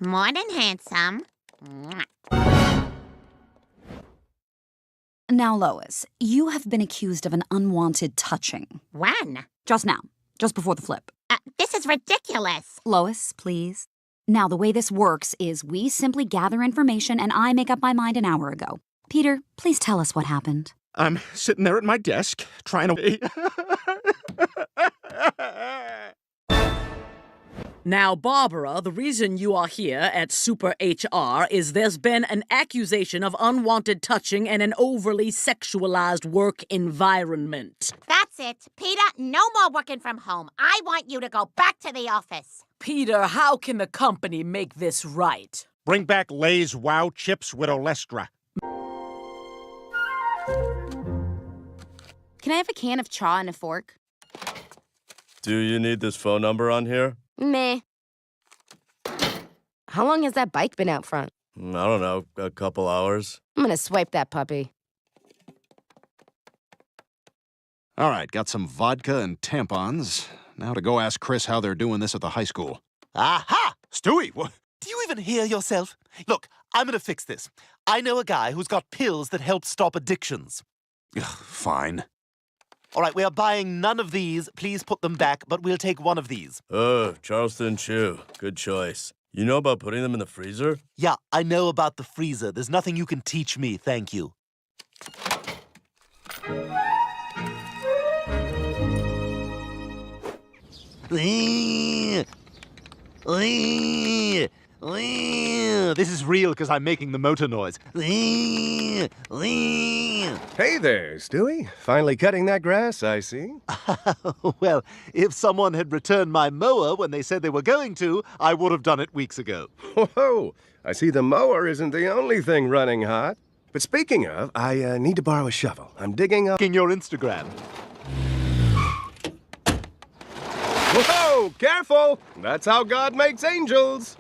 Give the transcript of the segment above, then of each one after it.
More than handsome. Mwah. Now, Lois, you have been accused of an unwanted touching. When? Just now. Just before the flip. This is ridiculous. Lois, please. Now, the way this works is we simply gather information and I make up my mind an hour ago. Peter, please tell us what happened. I'm sitting there at my desk, trying to... Now, Barbara, the reason you are here at Super HR is there's been an accusation of unwanted touching and an overly sexualized work environment. That's it. Peter, no more working from home. I want you to go back to the office. Peter, how can the company make this right? Bring back Lay's Wow Chips with Olestra. Can I have a can of chaw and a fork? Do you need this phone number on here? Meh. How long has that bike been out front? I don't know, a couple hours. I'm gonna swipe that puppy. All right, got some vodka and tampons. Now to go ask Chris how they're doing this at the high school. Aha! Stewie, what? Do you even hear yourself? Look, I'm gonna fix this. I know a guy who's got pills that help stop addictions. Ugh, fine. All right, we are buying none of these. Please put them back, but we'll take one of these. Oh, Charleston Chew. Good choice. You know about putting them in the freezer? Yeah, I know about the freezer. There's nothing you can teach me, thank you. This is real because I'm making the motor noise. Hey there, Stewie. Finally cutting that grass, I see. Well, if someone had returned my mower when they said they were going to, I would have done it weeks ago. Whoa, I see the mower isn't the only thing running hot. But speaking of, I need to borrow a shovel. I'm digging up... In your Instagram. Whoa, careful! That's how God makes angels.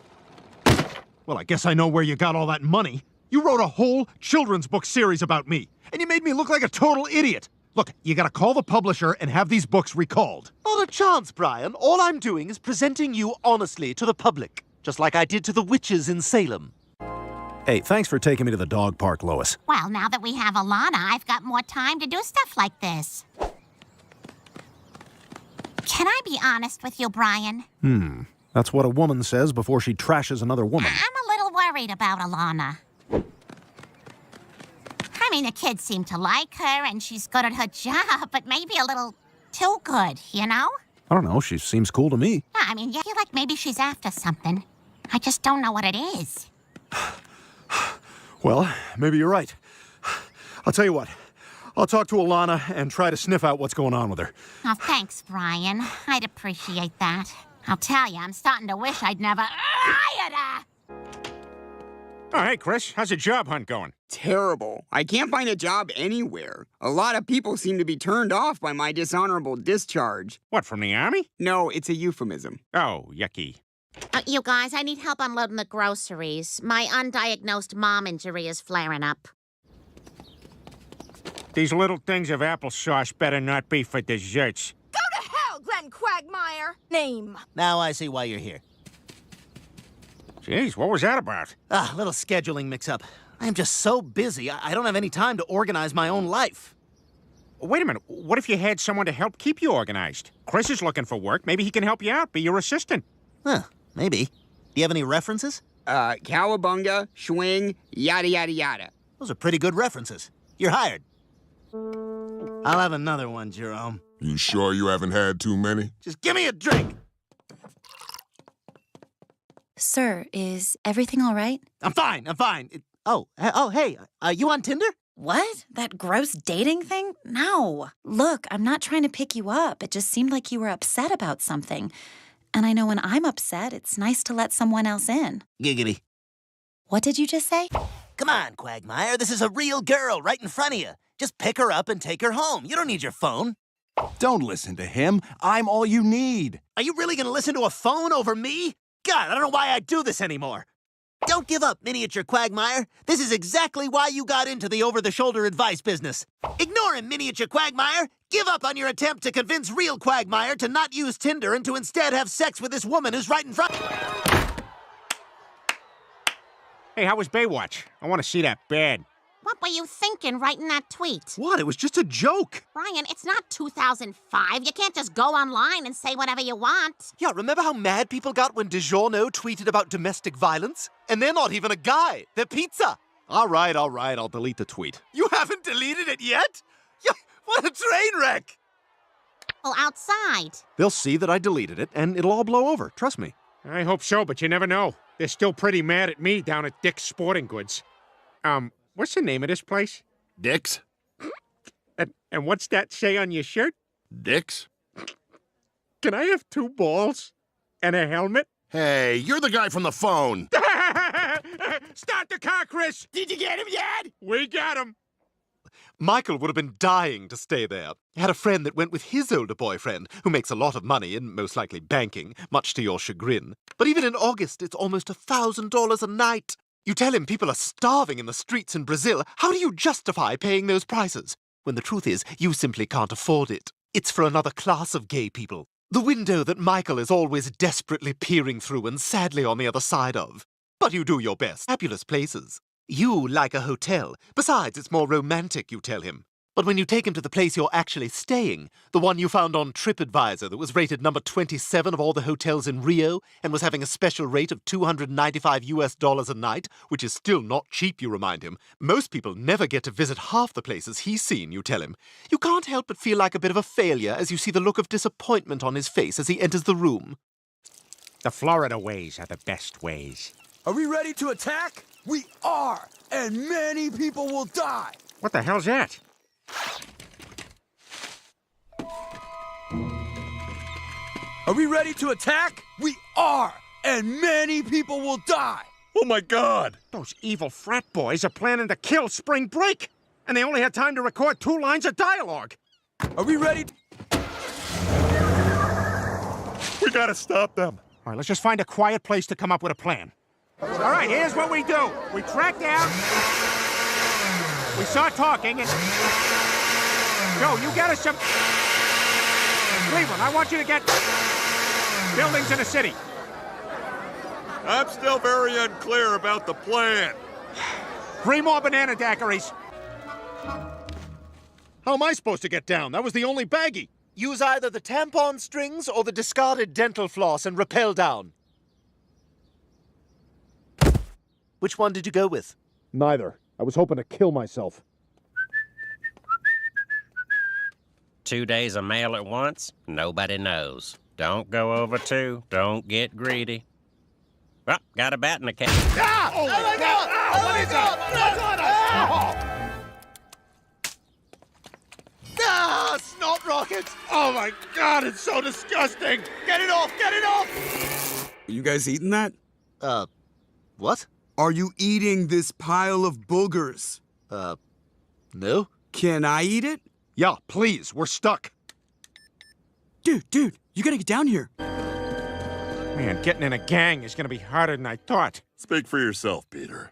Well, I guess I know where you got all that money. You wrote a whole children's book series about me, and you made me look like a total idiot. Look, you gotta call the publisher and have these books recalled. Not a chance, Brian. All I'm doing is presenting you honestly to the public, just like I did to the witches in Salem. Hey, thanks for taking me to the dog park, Lois. Well, now that we have Alana, I've got more time to do stuff like this. Can I be honest with you, Brian? That's what a woman says before she trashes another woman. I'm a little worried about Alana. I mean, the kids seem to like her, and she's good at her job, but maybe a little too good, you know? I don't know, she seems cool to me. Yeah, I mean, I feel like maybe she's after something. I just don't know what it is. Well, maybe you're right. I'll tell you what. I'll talk to Alana and try to sniff out what's going on with her. Oh, thanks, Brian. I'd appreciate that. I'll tell you, I'm starting to wish I'd never hired her. Oh, hey, Chris. How's the job hunt going? Terrible. I can't find a job anywhere. A lot of people seem to be turned off by my dishonorable discharge. What, from the Army? No, it's a euphemism. Oh, yucky. You guys, I need help unloading the groceries. My undiagnosed mom injury is flaring up. These little things of applesauce better not be for desserts. Go to hell, Glenn Quagmire! Name. Now I see why you're here. Jeez, what was that about? A little scheduling mix-up. I am just so busy, I don't have any time to organize my own life. Wait a minute. What if you had someone to help keep you organized? Chris is looking for work. Maybe he can help you out, be your assistant. Huh, maybe. Do you have any references? Cowabunga, swing, yada yada yada. Those are pretty good references. You're hired. I'll have another one, Jerome. You sure you haven't had too many? Just give me a drink. Sir, is everything all right? I'm fine. Hey, you on Tinder? What? That gross dating thing? No. Look, I'm not trying to pick you up. It just seemed like you were upset about something. And I know when I'm upset, it's nice to let someone else in. Giggity. What did you just say? Come on, Quagmire. This is a real girl right in front of you. Just pick her up and take her home. You don't need your phone. Don't listen to him. I'm all you need. Are you really gonna listen to a phone over me? God, I don't know why I do this anymore. Don't give up, miniature Quagmire. This is exactly why you got into the over-the-shoulder advice business. Ignore him, miniature Quagmire. Give up on your attempt to convince real Quagmire to not use Tinder and to instead have sex with this woman who's right in front. Hey, how was Baywatch? I want to see that bad. What were you thinking writing that tweet? What? It was just a joke. Ryan, it's not 2005. You can't just go online and say whatever you want. Yeah, remember how mad people got when DiGiorno tweeted about domestic violence? And they're not even a guy. They're pizza. All right, I'll delete the tweet. You haven't deleted it yet? Yeah, what a train wreck! Well, outside. They'll see that I deleted it, and it'll all blow over. Trust me. I hope so, but you never know. They're still pretty mad at me down at Dick's Sporting Goods. What's the name of this place? Dick's? And what's that say on your shirt? Dick's? Can I have 2 balls and a helmet? Hey, you're the guy from the phone. Start the car, Chris! Did you get him yet? We got him! Michael would have been dying to stay there. He had a friend that went with his older boyfriend, who makes a lot of money in most likely banking, much to your chagrin. But even in August, it's almost $1,000 a night. You tell him people are starving in the streets in Brazil. How do you justify paying those prices? When the truth is, you simply can't afford it. It's for another class of gay people. The window that Michael is always desperately peering through and sadly on the other side of. But you do your best. Fabulous places. You like a hotel. Besides, it's more romantic, you tell him. But when you take him to the place you're actually staying, the one you found on TripAdvisor that was rated number 27 of all the hotels in Rio and was having a special rate of $295 a night, which is still not cheap, you remind him. Most people never get to visit half the places he's seen, you tell him. You can't help but feel like a bit of a failure as you see the look of disappointment on his face as he enters the room. The Florida ways are the best ways. Are we ready to attack? We are, and many people will die. What the hell's that? Are we ready to attack? We are, and many people will die. Oh my God! Those evil frat boys are planning to kill Spring Break, and they only had time to record 2 lines of dialogue. Are we ready? We gotta stop them. All right, let's just find a quiet place to come up with a plan. All right, here's what we do. We track down. We start talking, and... Joe, you get us some... Cleveland, I want you to get... buildings in the city. I'm still very unclear about the plan. 3 more banana daiquiris. How am I supposed to get down? That was the only baggie. Use either the tampon strings or the discarded dental floss and rappel down. Which one did you go with? Neither. I was hoping to kill myself. 2 days of mail at once? Nobody knows. Don't go over 2. Don't get greedy. Well, got a bat in the cage. Ah! Oh my God! Oh my God! Ah! Snot rockets! Oh my God, it's so disgusting! Get it off! Get it off! Are you guys eating that? What? Are you eating this pile of boogers? No. Can I eat it? Yeah, please. We're stuck. Dude, you gotta get down here. Man, getting in a gang is gonna be harder than I thought. Speak for yourself, Peter.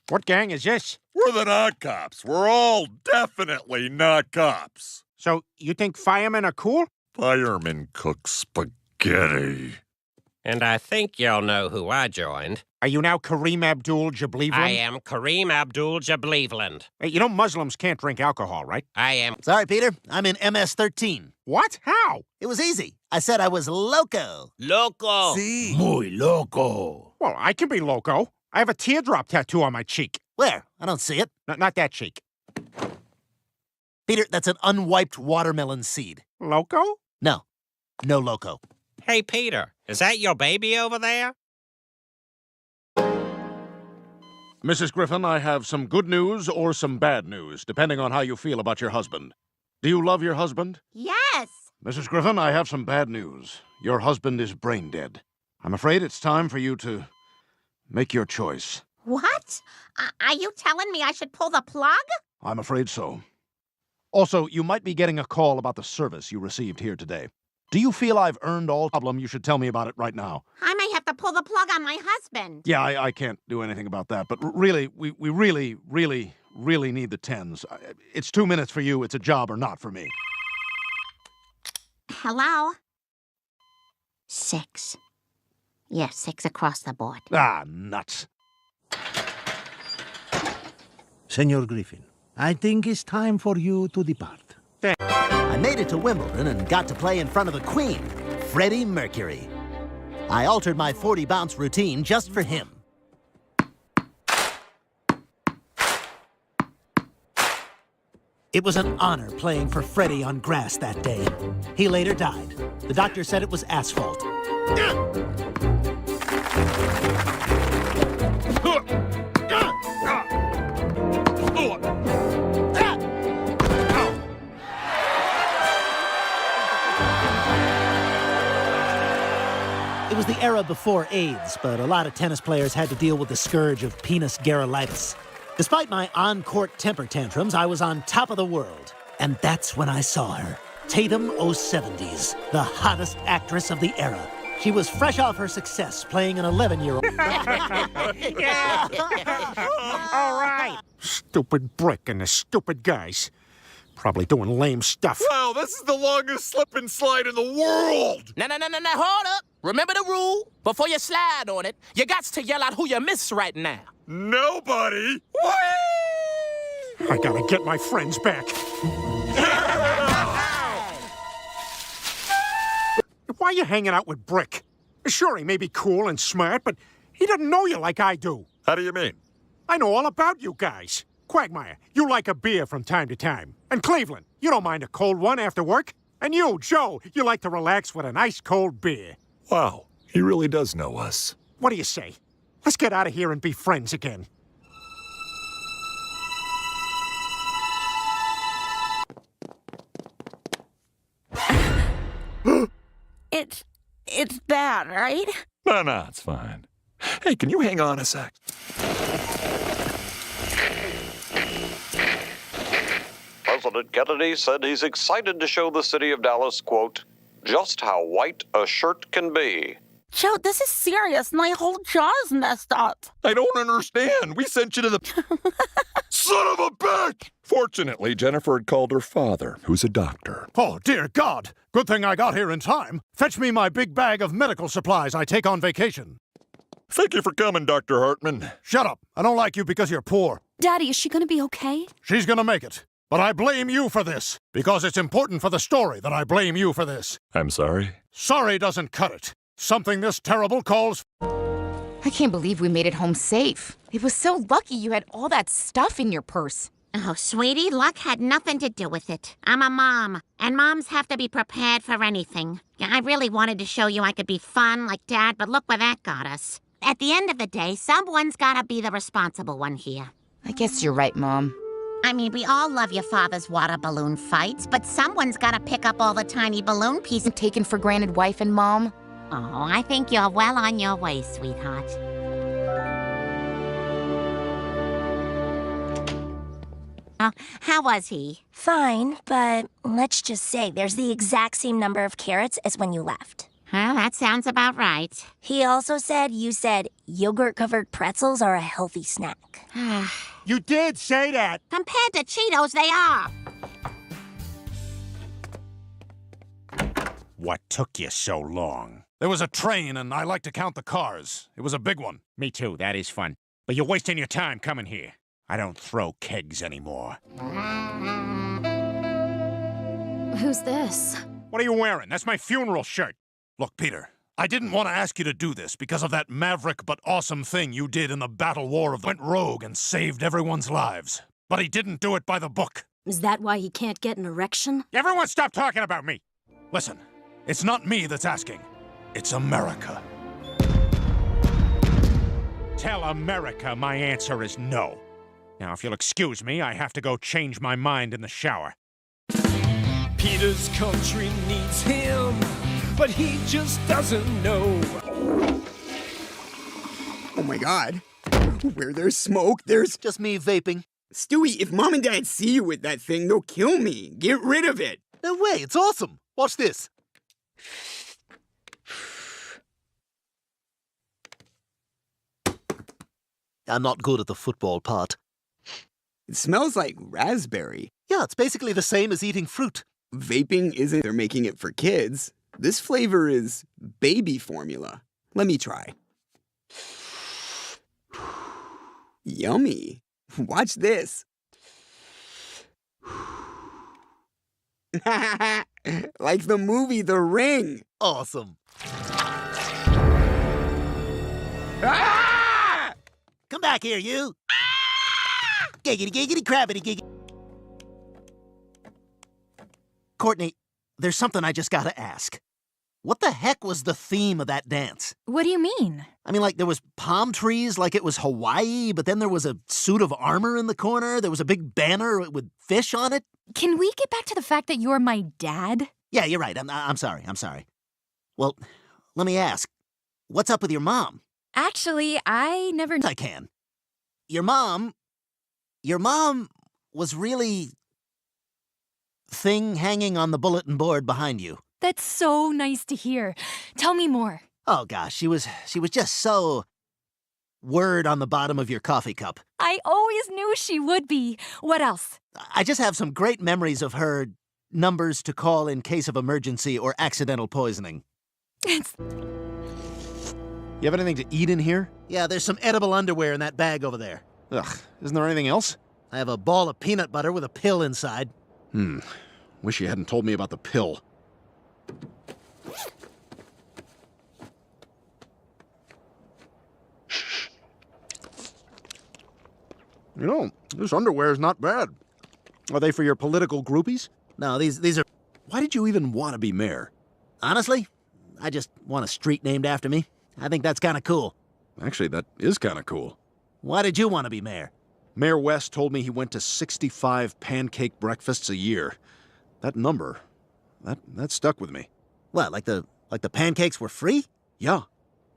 What gang is this? We're the not cops. We're all definitely not cops. So, you think firemen are cool? Firemen cook spaghetti. And I think y'all know who I joined. Are you now Kareem Abdul-Jabbar? I am Kareem Abdul-Jabbar. Hey, you know Muslims can't drink alcohol, right? I am... Sorry, Peter. I'm in MS-13. What? How? It was easy. I said I was loco. Loco. See? Muy loco. Well, I can be loco. I have a teardrop tattoo on my cheek. Where? I don't see it. Not that cheek. Peter, that's an unwiped watermelon seed. Loco? No. No loco. Hey, Peter, is that your baby over there? Mrs. Griffin, I have some good news or some bad news, depending on how you feel about your husband. Do you love your husband? Yes. Mrs. Griffin, I have some bad news. Your husband is brain dead. I'm afraid it's time for you to make your choice. What? Are you telling me I should pull the plug? I'm afraid so. Also, you might be getting a call about the service you received here today. Do you feel I've earned all problem? You should tell me about it right now. I may have to pull the plug on my husband. Yeah, I can't do anything about that, but really, we really need the tens. It's 2 minutes for you. It's a job or not for me. Hello? 6. Yeah, 6 across the board. Ah, nuts. Senor Griffin, I think it's time for you to depart. I made it to Wimbledon and got to play in front of the Queen, Freddie Mercury. I altered my 40 bounce routine just for him. It was an honor playing for Freddie on grass that day. He later died. The doctor said it was asphalt. It was the era before AIDS, but a lot of tennis players had to deal with the scourge of penis garrulitis. Despite my on-court temper tantrums, I was on top of the world. And that's when I saw her. Tatum O'Seventies, the hottest actress of the era. She was fresh off her success playing an 11-year-old. Yeah. All right. Stupid Brick and the stupid guys. Probably doing lame stuff. Wow, this is the longest slip and slide in the world! No, hold up. Remember the rule? Before you slide on it, you got to yell out who you miss right now. Nobody! I gotta get my friends back. Why are you hanging out with Brick? Sure, he may be cool and smart, but he doesn't know you like I do. How do you mean? I know all about you guys. Quagmire, you like a beer from time to time. And Cleveland, you don't mind a cold one after work. And you, Joe, you like to relax with an ice-cold beer. Wow, he really does know us. What do you say? Let's get out of here and be friends again. It's bad, right? No, it's fine. Hey, can you hang on a sec? President Kennedy said he's excited to show the city of Dallas, quote, just how white a shirt can be. Joe, this is serious. My whole jaw's messed up. I don't understand. We sent you to the... Son of a bitch! Fortunately, Jennifer had called her father, who's a doctor. Oh, dear God. Good thing I got here in time. Fetch me my big bag of medical supplies I take on vacation. Thank you for coming, Dr. Hartman. Shut up. I don't like you because you're poor. Daddy, is she gonna be okay? She's gonna make it. But I blame you for this, because it's important for the story that I blame you for this. I'm sorry? Sorry doesn't cut it. Something this terrible calls... I can't believe we made it home safe. It was so lucky you had all that stuff in your purse. Oh, sweetie, luck had nothing to do with it. I'm a mom, and moms have to be prepared for anything. Yeah, I really wanted to show you I could be fun like Dad, but look where that got us. At the end of the day, someone's gotta be the responsible one here. I guess you're right, Mom. I mean, we all love your father's water balloon fights, but someone's gotta pick up all the tiny balloon pieces. Taken for granted wife and mom? Oh, I think you're well on your way, sweetheart. How was he? Fine, but let's just say there's the exact same number of carrots as when you left. Well, that sounds about right. He also said you said yogurt-covered pretzels are a healthy snack. You did say that. Compared to Cheetos, they are. What took you so long? There was a train, and I like to count the cars. It was a big one. Me too, that is fun. But you're wasting your time coming here. I don't throw kegs anymore. Who's this? What are you wearing? That's my funeral shirt. Look, Peter, I didn't want to ask you to do this because of that maverick but awesome thing you did in the Battle War of... Went rogue and saved everyone's lives. But he didn't do it by the book. Is that why he can't get an erection? Everyone stop talking about me! Listen, it's not me that's asking. It's America. Tell America my answer is no. Now, if you'll excuse me, I have to go change my mind in the shower. Peter's country needs him, but he just doesn't know. Oh my God. Where there's smoke, there's... Just me vaping. Stewie, if Mom and Dad see you with that thing, they'll kill me. Get rid of it. No way, it's awesome. Watch this. I'm not good at the football part. It smells like raspberry. Yeah, it's basically the same as eating fruit. Vaping isn't they're making it for kids. This flavor is baby formula. Let me try. Yummy. Watch this. Like the movie The Ring. Awesome. Ah! Come back here, you. Giggity, giggity, crabbity, giggity. Courtney, there's something I just gotta ask. What the heck was the theme of that dance? What do you mean? I mean, like, there was palm trees like it was Hawaii, but then there was a suit of armor in the corner. There was a big banner with fish on it. Can we get back to the fact that you're my dad? Yeah, you're right. I'm sorry. I'm sorry. Well, let me ask. What's up with your mom? Actually, I never... I can. Your mom was really... thing hanging on the bulletin board behind you. That's so nice to hear. Tell me more. Oh, gosh, she was just so... word on the bottom of your coffee cup. I always knew she would be. What else? I just have some great memories of her numbers to call in case of emergency or accidental poisoning. You have anything to eat in here? Yeah, there's some edible underwear in that bag over there. Ugh, isn't there anything else? I have a ball of peanut butter with a pill inside. Wish you hadn't told me about the pill. You know, this underwear is not bad. Are they for your political groupies? No, these are... Why did you even want to be mayor? Honestly, I just want a street named after me. I think that's kind of cool. Actually, that is kind of cool. Why did you want to be mayor? Mayor West told me he went to 65 pancake breakfasts a year. That number, that stuck with me. What, like the pancakes were free? Yeah.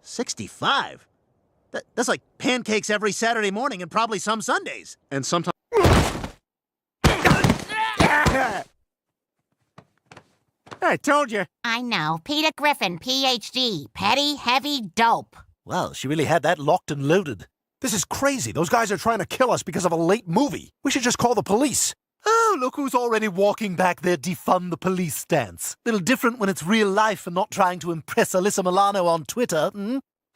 65? That's like pancakes every Saturday morning and probably some Sundays. And sometimes... I told you. I know. Peter Griffin, Ph.D. Petty, heavy dope. Well, she really had that locked and loaded. This is crazy. Those guys are trying to kill us because of a late movie. We should just call the police. Oh, look who's already walking back their defund the police stance. Little different when it's real life and not trying to impress Alyssa Milano on Twitter,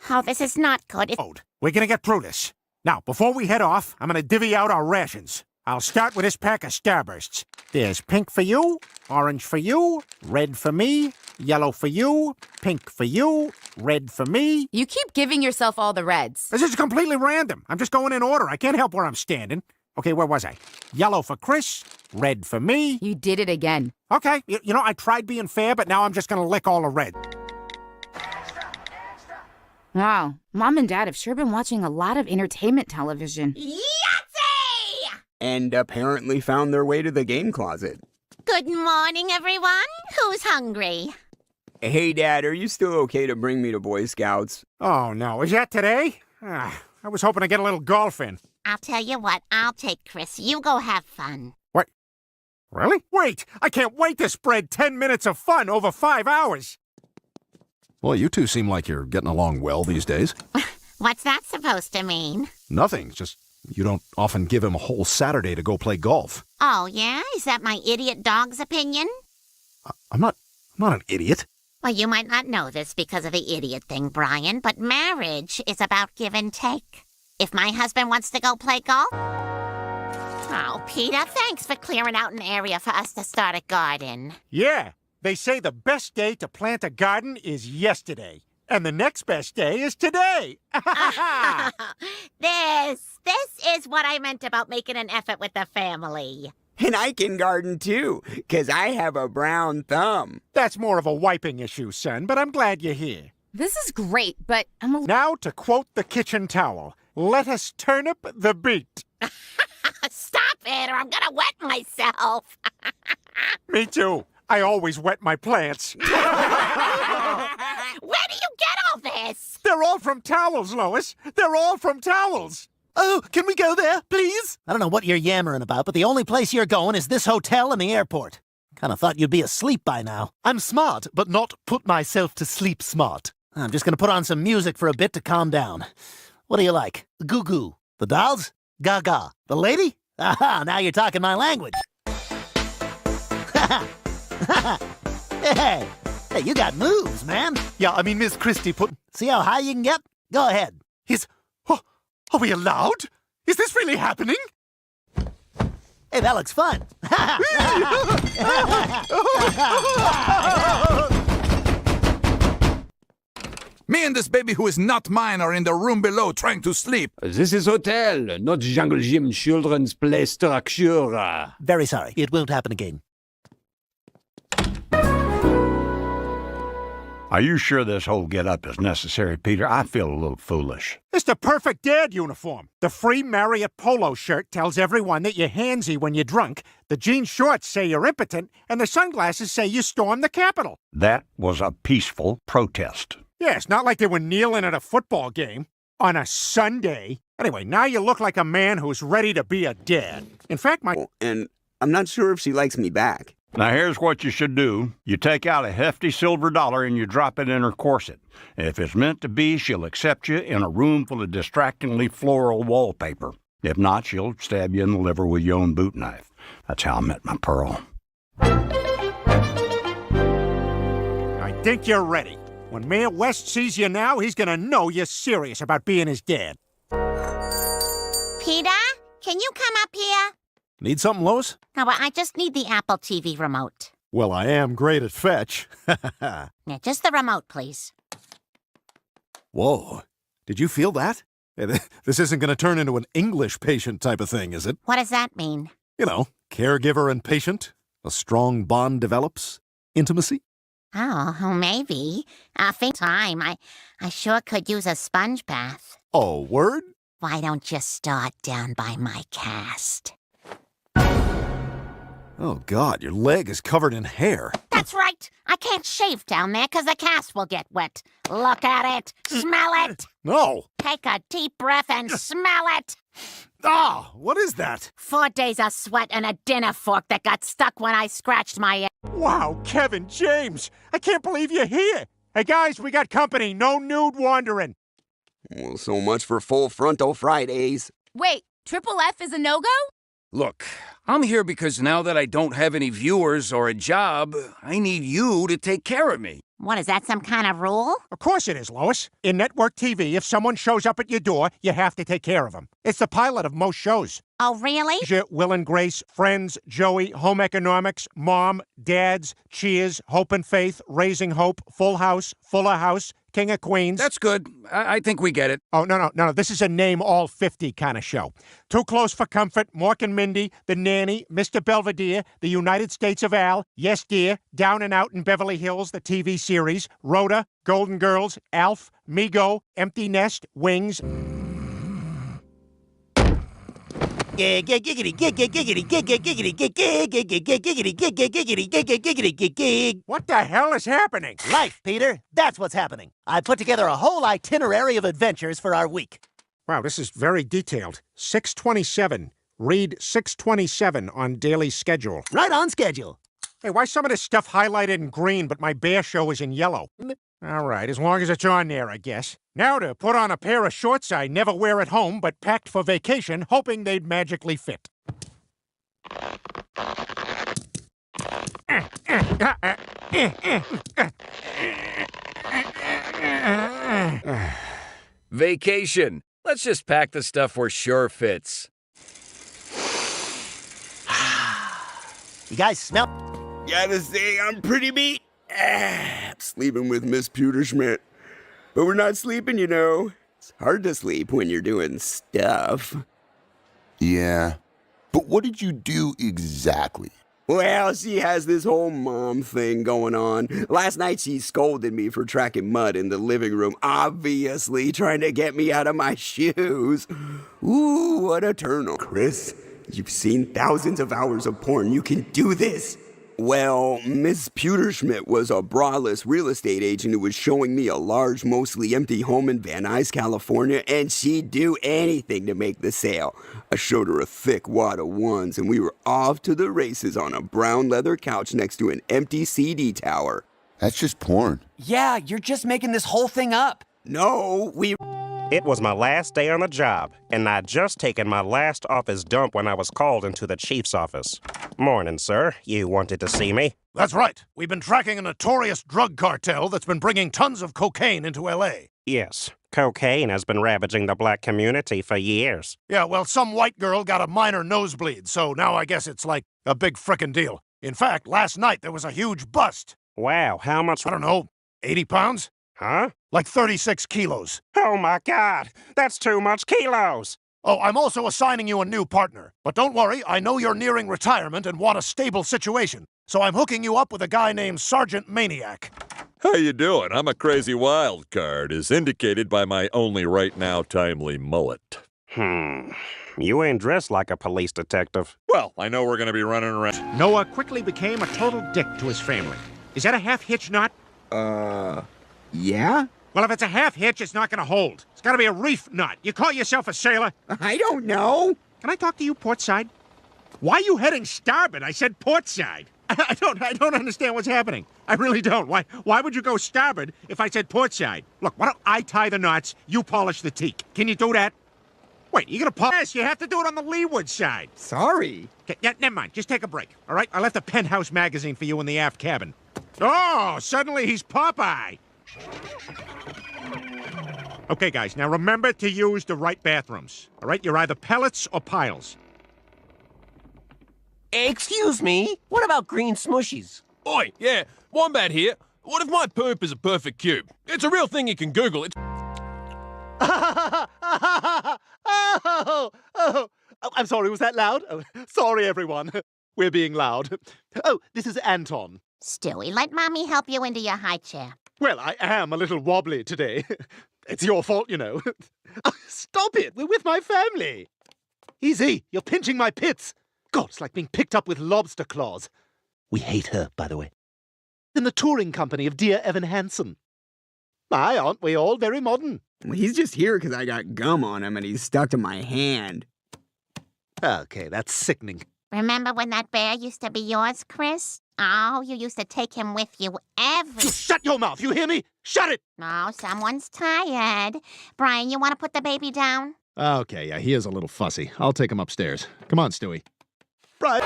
Oh, this is not good. We're gonna get through this. Now, before we head off, I'm gonna divvy out our rations. I'll start with this pack of Starbursts. There's pink for you, orange for you, red for me, yellow for you, pink for you, red for me. You keep giving yourself all the reds. This is completely random. I'm just going in order. I can't help where I'm standing. Okay, where was I? Yellow for Chris, red for me. You did it again. Okay, you know, I tried being fair, but now I'm just gonna lick all the red. Wow, Mom and Dad have sure been watching a lot of entertainment television. Yahtzee! And apparently found their way to the game closet. Good morning, everyone. Who's hungry? Hey, Dad, are you still okay to bring me to Boy Scouts? Oh, no. Is that today? I was hoping to get a little golf in. I'll tell you what. I'll take Chris. You go have fun. What? Really? Wait! I can't wait to spread 10 minutes of fun over 5 hours. Well, you two seem like you're getting along well these days. What's that supposed to mean? Nothing. Just you don't often give him a whole Saturday to go play golf. Oh, yeah? Is that my idiot dog's opinion? I'm not an idiot. Well, you might not know this because of the idiot thing, Brian, but marriage is about give and take. If my husband wants to go play golf... Oh, Peter, thanks for clearing out an area for us to start a garden. Yeah, they say the best day to plant a garden is yesterday, and the next best day is today. This is what I meant about making an effort with the family. And I can garden too, 'cause I have a brown thumb. That's more of a wiping issue, son, but I'm glad you're here. This is great, but I'm a... Now, to quote the kitchen towel, let us turnip the beat. Stop it, or I'm gonna wet myself. Me too. I always wet my plants. Where do you get all this? They're all from towels, Lois. They're all from towels. Oh, can we go there, please? I don't know what you're yammering about, but the only place you're going is this hotel and the airport. Kind of thought you'd be asleep by now. I'm smart, but not put myself to sleep smart. I'm just gonna put on some music for a bit to calm down. What do you like? Goo goo. The dolls? Gaga. The lady? Aha, now you're talking my language. Hey, you got moves, man. Yeah, I mean, Miss Christie put... See how high you can get? Go ahead. Are we allowed? Is this really happening? Hey, that looks fun. Me and this baby who is not mine are in the room below trying to sleep. This is hotel, not jungle gym children's play structure. Very sorry. It won't happen again. Are you sure this whole get-up is necessary, Peter? I feel a little foolish. It's the perfect dad uniform. The free Marriott polo shirt tells everyone that you're handsy when you're drunk, the jean shorts say you're impotent, and the sunglasses say you stormed the Capitol. That was a peaceful protest. Yeah, it's not like they were kneeling at a football game on a Sunday. Anyway, now you look like a man who's ready to be a dad. In fact, And I'm not sure if she likes me back. Now, here's what you should do. You take out a hefty silver dollar and you drop it in her corset. If it's meant to be, she'll accept you in a room full of distractingly floral wallpaper. If not, she'll stab you in the liver with your own boot knife. That's how I met my Pearl. I think you're ready. When Mayor West sees you now, he's gonna know you're serious about being his dad. Peter, can you come up here? Need something, Lois? No, I just need the Apple TV remote. Well, I am great at fetch. Yeah, just the remote, please. Whoa. Did you feel that? This isn't going to turn into an English patient type of thing, is it? What does that mean? You know, caregiver and patient. A strong bond develops. Intimacy. Oh, maybe. Think time. I sure could use a sponge bath. Oh, word? Why don't you start down by my cast? Oh, God, your leg is covered in hair. That's right. I can't shave down there because the cast will get wet. Look at it. Smell it. No. Take a deep breath and smell it. Ah, what is that? 4 days of sweat and a dinner fork that got stuck when I scratched my... Wow, Kevin James. I can't believe you're here. Hey, guys, we got company. No nude wandering. Well, so much for full frontal Fridays. Wait, Triple F is a no-go? Look, I'm here because now that I don't have any viewers or a job, I need you to take care of me. What, is that some kind of rule? Of course it is, Lois. In network TV, if someone shows up at your door, you have to take care of them. It's the pilot of most shows. Oh, really? Will and Grace, Friends, Joey, Home Economics, Mom, Dads, Cheers, Hope and Faith, Raising Hope, Full House, Fuller House, King of Queens. That's good. I think we get it. Oh, no. This is a name all 50 kind of show. Too Close for Comfort, Mork and Mindy, The Nanny, Mr. Belvedere, The United States of Al, Yes Dear, Down and Out in Beverly Hills, the TV series, Rhoda, Golden Girls, Alf, Mego, Empty Nest, Wings. What the hell is happening? Life, Peter. That's what's happening. I put together a whole itinerary of adventures for our week. Wow, this is very detailed. 627. Read 627 on daily schedule. Right on schedule. Hey, why some of this stuff highlighted in green, but my bear show is in yellow? All right, as long as it's on there, I guess. Now to put on a pair of shorts I never wear at home, but packed for vacation, hoping they'd magically fit. Vacation. Let's just pack the stuff where sure fits. You guys smell? Gotta say, I'm pretty beat. Sleeping with Miss Pewterschmidt. But we're not sleeping, you know. It's hard to sleep when you're doing stuff. Yeah. But what did you do exactly? Well, she has this whole mom thing going on. Last night she scolded me for tracking mud in the living room, obviously trying to get me out of my shoes. Ooh, what a turn on. Chris, you've seen thousands of hours of porn. You can do this. Well, Miss Pewterschmidt was a braless real estate agent who was showing me a large, mostly empty home in Van Nuys, California, and she'd do anything to make the sale. I showed her a thick wad of ones, and we were off to the races on a brown leather couch next to an empty CD tower. That's just porn. Yeah, you're just making this whole thing up. No, It was my last day on the job, and I'd just taken my last office dump when I was called into the chief's office. Morning, sir. You wanted to see me? That's right. We've been tracking a notorious drug cartel that's been bringing tons of cocaine into L.A. Yes, cocaine has been ravaging the black community for years. Yeah, well, some white girl got a minor nosebleed, so now I guess it's like a big frickin' deal. In fact, last night there was a huge bust. Wow, how much? I don't know, 80 pounds? Huh? Like 36 kilos. Oh my God, that's too much kilos. Oh, I'm also assigning you a new partner. But don't worry, I know you're nearing retirement and want a stable situation. So I'm hooking you up with a guy named Sergeant Maniac. How you doing? I'm a crazy wild card, as indicated by my only right now timely mullet. You ain't dressed like a police detective. Well, I know we're gonna be running around. Noah quickly became a total dick to his family. Is that a half-hitch knot? Yeah? Well, if it's a half-hitch, it's not gonna hold. It's gotta be a reef knot. You call yourself a sailor? I don't know. Can I talk to you port side? Why are you heading starboard? I said port side. I don't understand what's happening. I really don't. Why would you go starboard if I said port side? Look, why don't I tie the knots, you polish the teak? Can you do that? Wait, you're gonna polish? Yes, you have to do it on the leeward side. Sorry. Okay, yeah, never mind. Just take a break, all right? I left a Penthouse magazine for you in the aft cabin. Oh, suddenly he's Popeye. Okay, guys, now remember to use the right bathrooms, all right? You're either pellets or piles. Excuse me? What about green smushies? Oi, yeah, Wombat here. What if my poop is a perfect cube? It's a real thing you can Google. It's... I'm sorry, was that loud? Oh, sorry, everyone. We're being loud. Oh, this is Anton. Stewie, let Mommy help you into your high chair. Well, I am a little wobbly today. It's your fault, you know. Oh, stop it! We're with my family. Easy, you're pinching my pits. God, it's like being picked up with lobster claws. We hate her, by the way. In the touring company of dear Evan Hansen. Aye, aren't we all very modern? Well, he's just here because I got gum on him and he's stuck to my hand. Okay, that's sickening. Remember when that bear used to be yours, Chris? Oh, you used to take him with you every... You shut your mouth, you hear me? Shut it! Oh, someone's tired. Brian, you want to put the baby down? Okay, yeah, he is a little fussy. I'll take him upstairs. Come on, Stewie. Right.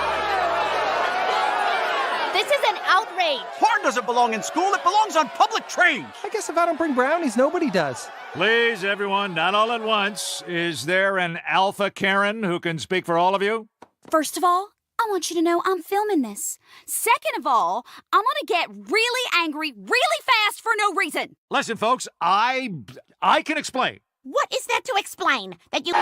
This is an outrage. Porn doesn't belong in school. It belongs on public trains. I guess if I don't bring brownies, nobody does. Please, everyone, not all at once. Is there an alpha Karen who can speak for all of you? First of all, I want you to know I'm filming this. Second of all, I'm gonna get really angry really fast for no reason. Listen, folks, I can explain. What is there to explain? That you...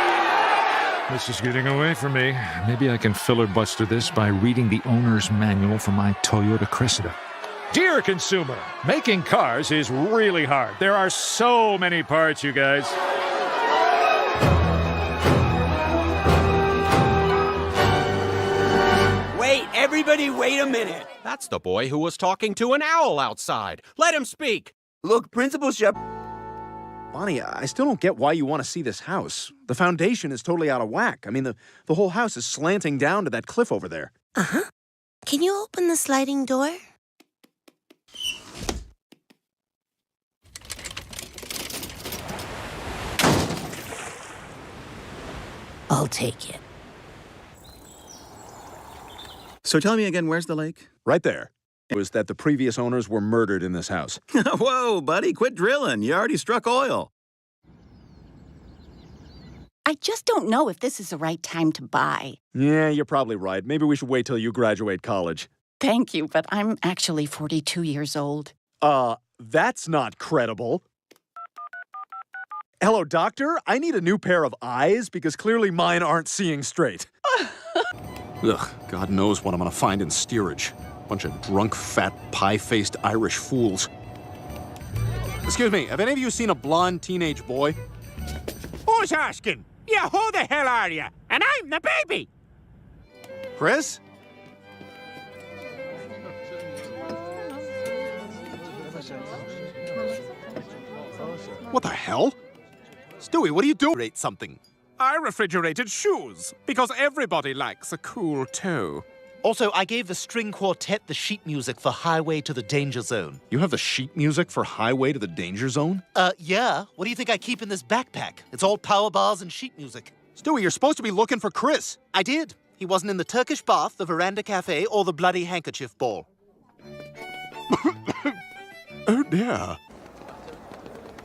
This is getting away from me. Maybe I can filibuster this by reading the owner's manual for my Toyota Cressida. Dear consumer, making cars is really hard. There are so many parts, you guys. Wait, everybody wait a minute. That's the boy who was talking to an owl outside. Let him speak. Look, Principal Shep... Bonnie, I still don't get why you want to see this house. The foundation is totally out of whack. I mean, the whole house is slanting down to that cliff over there. Uh-huh. Can you open the sliding door? I'll take it. So tell me again, where's the lake? Right there. It was that the previous owners were murdered in this house. Whoa, buddy, quit drilling. You already struck oil. I just don't know if this is the right time to buy. Yeah, you're probably right. Maybe we should wait till you graduate college. Thank you, but I'm actually 42 years old. That's not credible. Hello, doctor? I need a new pair of eyes because clearly mine aren't seeing straight. Ugh, God knows what I'm gonna find in steerage. Bunch of drunk, fat, pie-faced Irish fools. Excuse me, have any of you seen a blonde teenage boy? Who's asking? Yeah, who the hell are you? And I'm the baby. Chris? What the hell? Stewie, what are you doing? Rate something. I refrigerated shoes because everybody likes a cool toe. Also, I gave the string quartet the sheet music for Highway to the Danger Zone. You have the sheet music for Highway to the Danger Zone? Yeah. What do you think I keep in this backpack? It's all power bars and sheet music. Stewie, you're supposed to be looking for Chris. I did. He wasn't in the Turkish bath, the veranda cafe, or the bloody handkerchief ball. Oh, dear.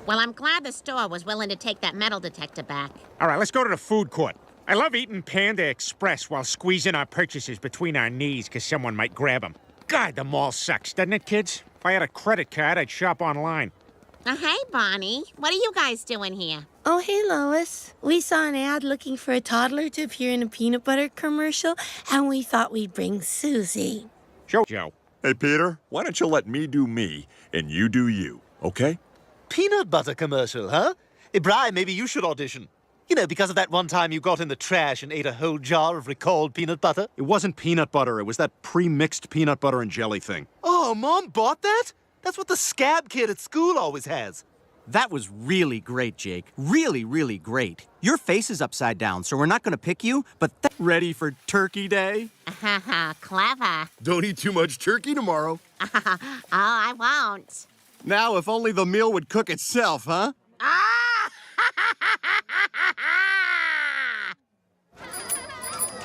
Well, I'm glad the store was willing to take that metal detector back. All right, let's go to the food court. I love eating Panda Express while squeezing our purchases between our knees because someone might grab them. God, the mall sucks, doesn't it, kids? If I had a credit card, I'd shop online. Hey, Bonnie. What are you guys doing here? Oh, hey, Lois. We saw an ad looking for a toddler to appear in a peanut butter commercial, and we thought we'd bring Susie. Joe. Hey, Peter, why don't you let me do me and you do you, okay? Peanut butter commercial, huh? Hey, Brian, maybe you should audition. You know, because of that one time you got in the trash and ate a whole jar of recalled peanut butter. It wasn't peanut butter. It was that pre-mixed peanut butter and jelly thing. Oh, Mom bought that? That's what the scab kid at school always has. That was really great, Jake. Really, really great. Your face is upside down, so we're not going to pick you, but ready for Turkey Day? Clever. Don't eat too much turkey tomorrow. Oh, I won't. Now, if only the meal would cook itself, huh?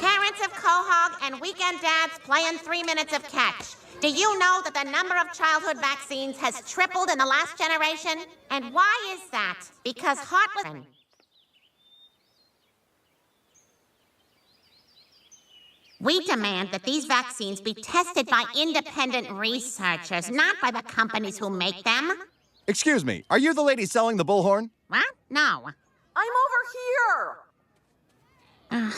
Parents of Quahog and weekend dads playing 3 minutes of catch. Do you know that the number of childhood vaccines has tripled in the last generation? And why is that? Because heartless... We demand that these vaccines be tested by independent researchers, not by the companies who make them. Excuse me, are you the lady selling the bullhorn? What? No. I'm over here.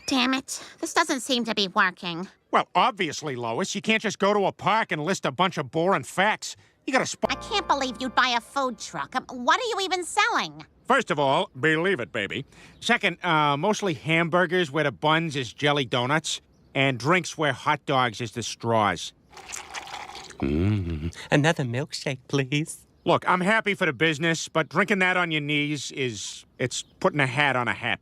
Damn it. This doesn't seem to be working. Well, obviously, Lois, you can't just go to a park and list a bunch of boring facts. You gotta I can't believe you'd buy a food truck. What are you even selling? First of all, believe it, baby. Second, mostly hamburgers where the buns is jelly donuts, and drinks where hot dogs is the straws. Another milkshake, please. Look, I'm happy for the business, but drinking that on your knees it's putting a hat on a hat.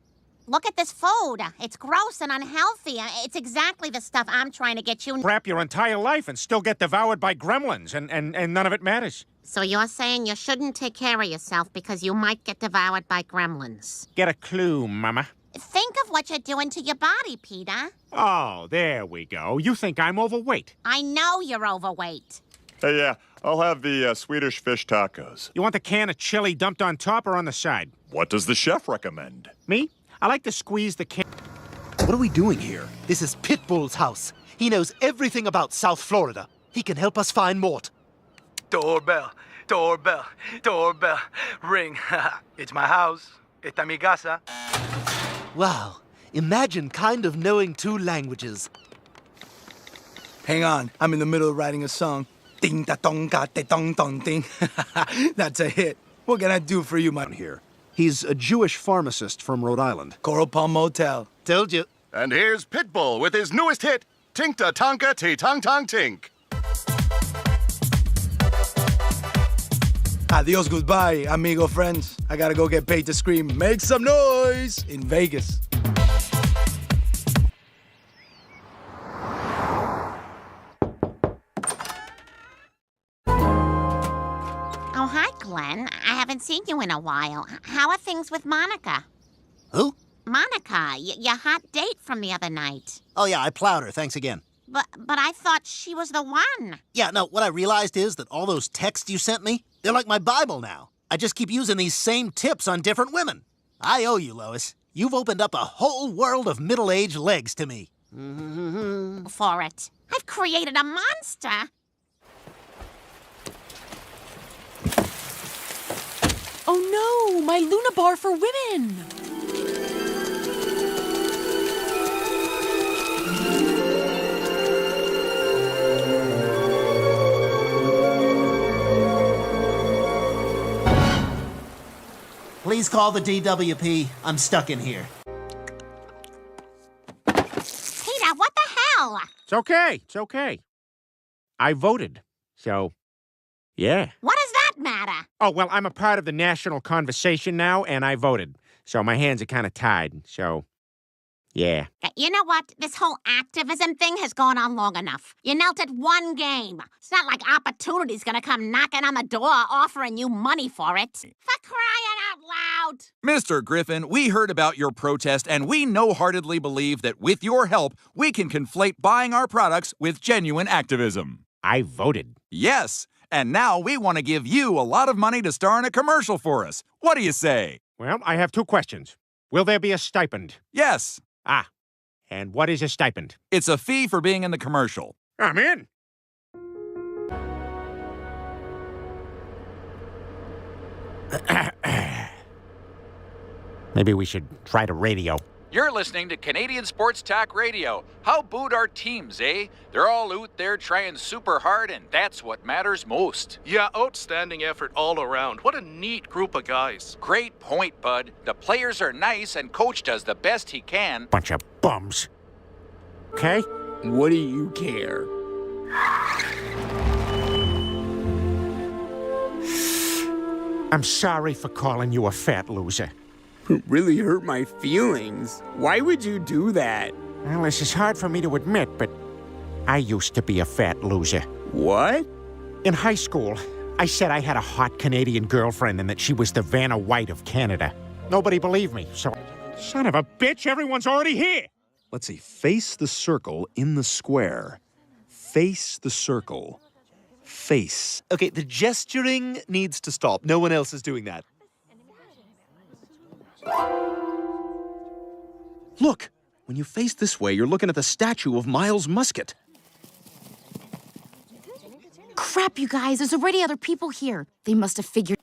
Look at this food. It's gross and unhealthy. It's exactly the stuff I'm trying to get you... Crap your entire life and still get devoured by gremlins, and none of it matters. So you're saying you shouldn't take care of yourself because you might get devoured by gremlins? Get a clue, Mama. Think of what you're doing to your body, Peter. Oh, there we go. You think I'm overweight. I know you're overweight. Hey, yeah, I'll have the Swedish fish tacos. You want the can of chili dumped on top or on the side? What does the chef recommend? Me? I like to squeeze the can... What are we doing here? This is Pitbull's house. He knows everything about South Florida. He can help us find Mort. Doorbell, doorbell, doorbell. Ring. It's my house. Esta mi casa. Wow. Imagine kind of knowing 2 languages. Hang on. I'm in the middle of writing a song. Ding da dong ga de dong dong ding. That's a hit. What can I do for you, my... Here. He's a Jewish pharmacist from Rhode Island. Coral Palm Motel. Told you. And here's Pitbull with his newest hit, Tinkta Tonka Ti Tong Tong Tink. Adios, goodbye, amigo friends. I gotta go get paid to scream, make some noise in Vegas. Oh, hi, Glenn. I haven't seen you in a while. How are things with Monica? Who? Monica, your hot date from the other night. Oh, yeah, I plowed her. Thanks again. But I thought she was the one. Yeah, no, what I realized is that all those texts you sent me, they're like my Bible now. I just keep using these same tips on different women. I owe you, Lois. You've opened up a whole world of middle-aged legs to me. For it. I've created a monster. Oh no, my Luna bar for women! Please call the DWP. I'm stuck in here. Peter, what the hell? It's okay. It's okay. I voted. So, yeah. What does that matter? Oh, well, I'm a part of the national conversation now, and I voted. So my hands are kind of tied. So, yeah. You know what? This whole activism thing has gone on long enough. You knelt at one game. It's not like Opportunity's gonna come knocking on the door offering you money for it. For crying out loud! Mr. Griffin, we heard about your protest, and we no-heartedly believe that with your help, we can conflate buying our products with genuine activism. I voted. Yes, and now we want to give you a lot of money to star in a commercial for us. What do you say? Well, I have 2 questions. Will there be a stipend? Yes. Ah, and what is a stipend? It's a fee for being in the commercial. I'm in. Maybe we should try the radio. You're listening to Canadian Sports Talk Radio. How boot our teams, eh? They're all out there trying super hard, and that's what matters most. Yeah, outstanding effort all around. What a neat group of guys. Great point, bud. The players are nice, and coach does the best he can. Bunch of bums. Okay? What do you care? I'm sorry for calling you a fat loser. It really hurt my feelings. Why would you do that? Well, this is hard for me to admit, but I used to be a fat loser. What? In high school, I said I had a hot Canadian girlfriend and that she was the Vanna White of Canada. Nobody believed me, so... Son of a bitch, everyone's already here! Let's see. Face the circle in the square. Face the circle. Face. Okay, the gesturing needs to stop. No one else is doing that. Look! When you face this way, you're looking at the statue of Miles Musket. Crap, you guys, there's already other people here. They must have figured...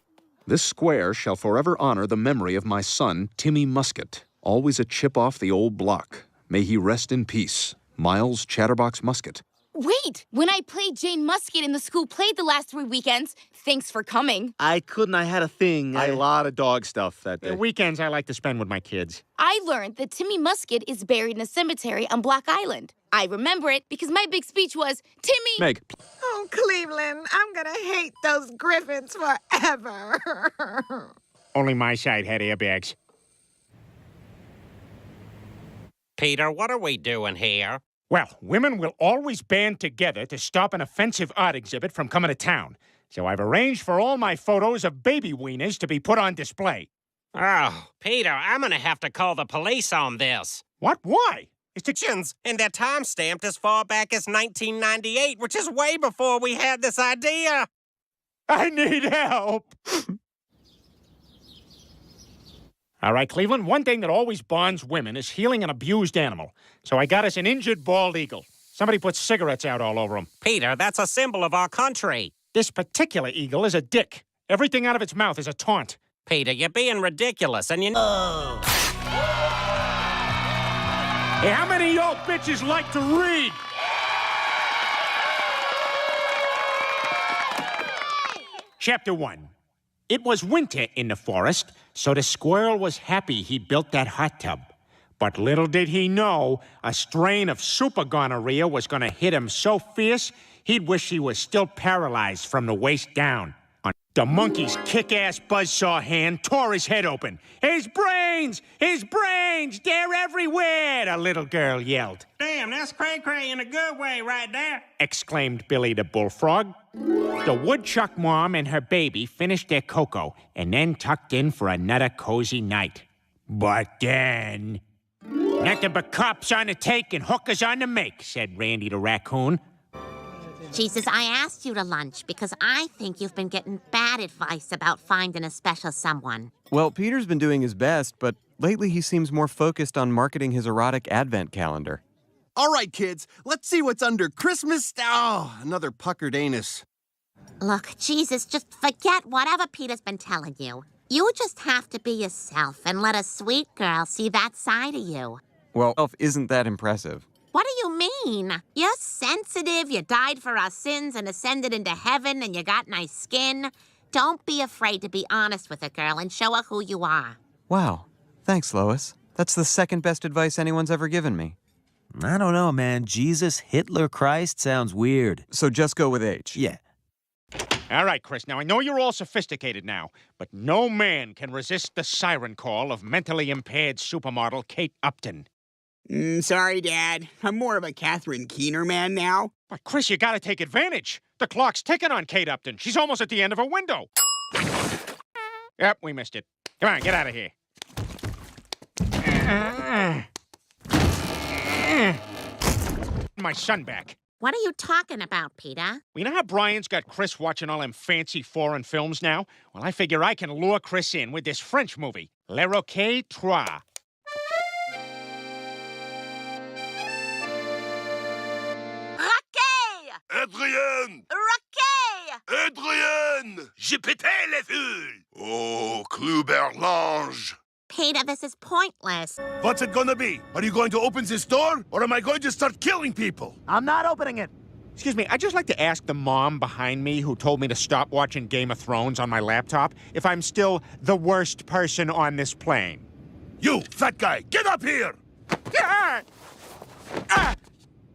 This square shall forever honor the memory of my son, Timmy Musket. Always a chip off the old block. May he rest in peace. Miles Chatterbox Musket. Wait! When I played Jane Musket in the school played the last 3 weekends, thanks for coming. I couldn't. I had a thing. A lot of dog stuff that day. The weekends I like to spend with my kids. I learned that Timmy Musket is buried in a cemetery on Block Island. I remember it because my big speech was, Timmy... Meg. Oh, Cleveland, I'm gonna hate those Griffins forever. Only my side had airbags. Peter, what are we doing here? Well, women will always band together to stop an offensive art exhibit from coming to town. So I've arranged for all my photos of baby wieners to be put on display. Oh, Peter, I'm gonna have to call the police on this. What? Why? And they're time-stamped as far back as 1998, which is way before we had this idea. I need help! All right, Cleveland, one thing that always bonds women is healing an abused animal. So I got us an injured bald eagle. Somebody put cigarettes out all over him. Peter, that's a symbol of our country. This particular eagle is a dick. Everything out of its mouth is a taunt. Peter, you're being ridiculous, and you... Hey, how many of y'all bitches like to read? Chapter 1. It was winter in the forest, so the squirrel was happy he'd built that hot tub. But little did he know, a strain of super gonorrhea was going to hit him so fierce, he'd wish he was still paralyzed from the waist down. The monkey's kick-ass buzzsaw hand tore his head open. His brains! His brains! They're everywhere! The little girl yelled. Damn, that's cray-cray in a good way right there. Exclaimed Billy the bullfrog. The woodchuck mom and her baby finished their cocoa and then tucked in for another cozy night. But then... Nothing but cops on the take and hookers on the make, said Randy the raccoon. Jesus, I asked you to lunch because I think you've been getting bad advice about finding a special someone. Well, Peter's been doing his best, but lately he seems more focused on marketing his erotic advent calendar. All right, kids, let's see what's under Christmas. Oh, another puckered anus. Look, Jesus, just forget whatever Peter's been telling you. You just have to be yourself and let a sweet girl see that side of you. Well, isn't that impressive? What do you mean? You're sensitive, you died for our sins and ascended into heaven, and you got nice skin. Don't be afraid to be honest with a girl and show her who you are. Wow. Thanks, Lois. That's the second best advice anyone's ever given me. I don't know, man. Jesus, Hitler, Christ sounds weird. So just go with H. Yeah. All right, Chris, now I know you're all sophisticated now, but no man can resist the siren call of mentally impaired supermodel Kate Upton. Sorry, Dad. I'm more of a Catherine Keener man now. But, Chris, you gotta take advantage. The clock's ticking on Kate Upton. She's almost at the end of her window. Yep, we missed it. Come on, get out of here. My son back. What are you talking about, Peter? You know how Brian's got Chris watching all them fancy foreign films now? Well, I figure I can lure Chris in with this French movie, Le Roquet Trois. Adrien! Roquet! Adrien! Je pétais les foules! Oh, Cluberlange! Peter, this is pointless. What's it gonna be? Are you going to open this door, or am I going to start killing people? I'm not opening it. Excuse me, I'd just like to ask the mom behind me who told me to stop watching Game of Thrones on my laptop if I'm still the worst person on this plane. You, fat guy, get up here! Ah! Ah!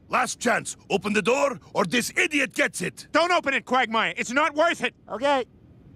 Last chance. Open the door, or this idiot gets it. Don't open it, Quagmire. It's not worth it. Okay.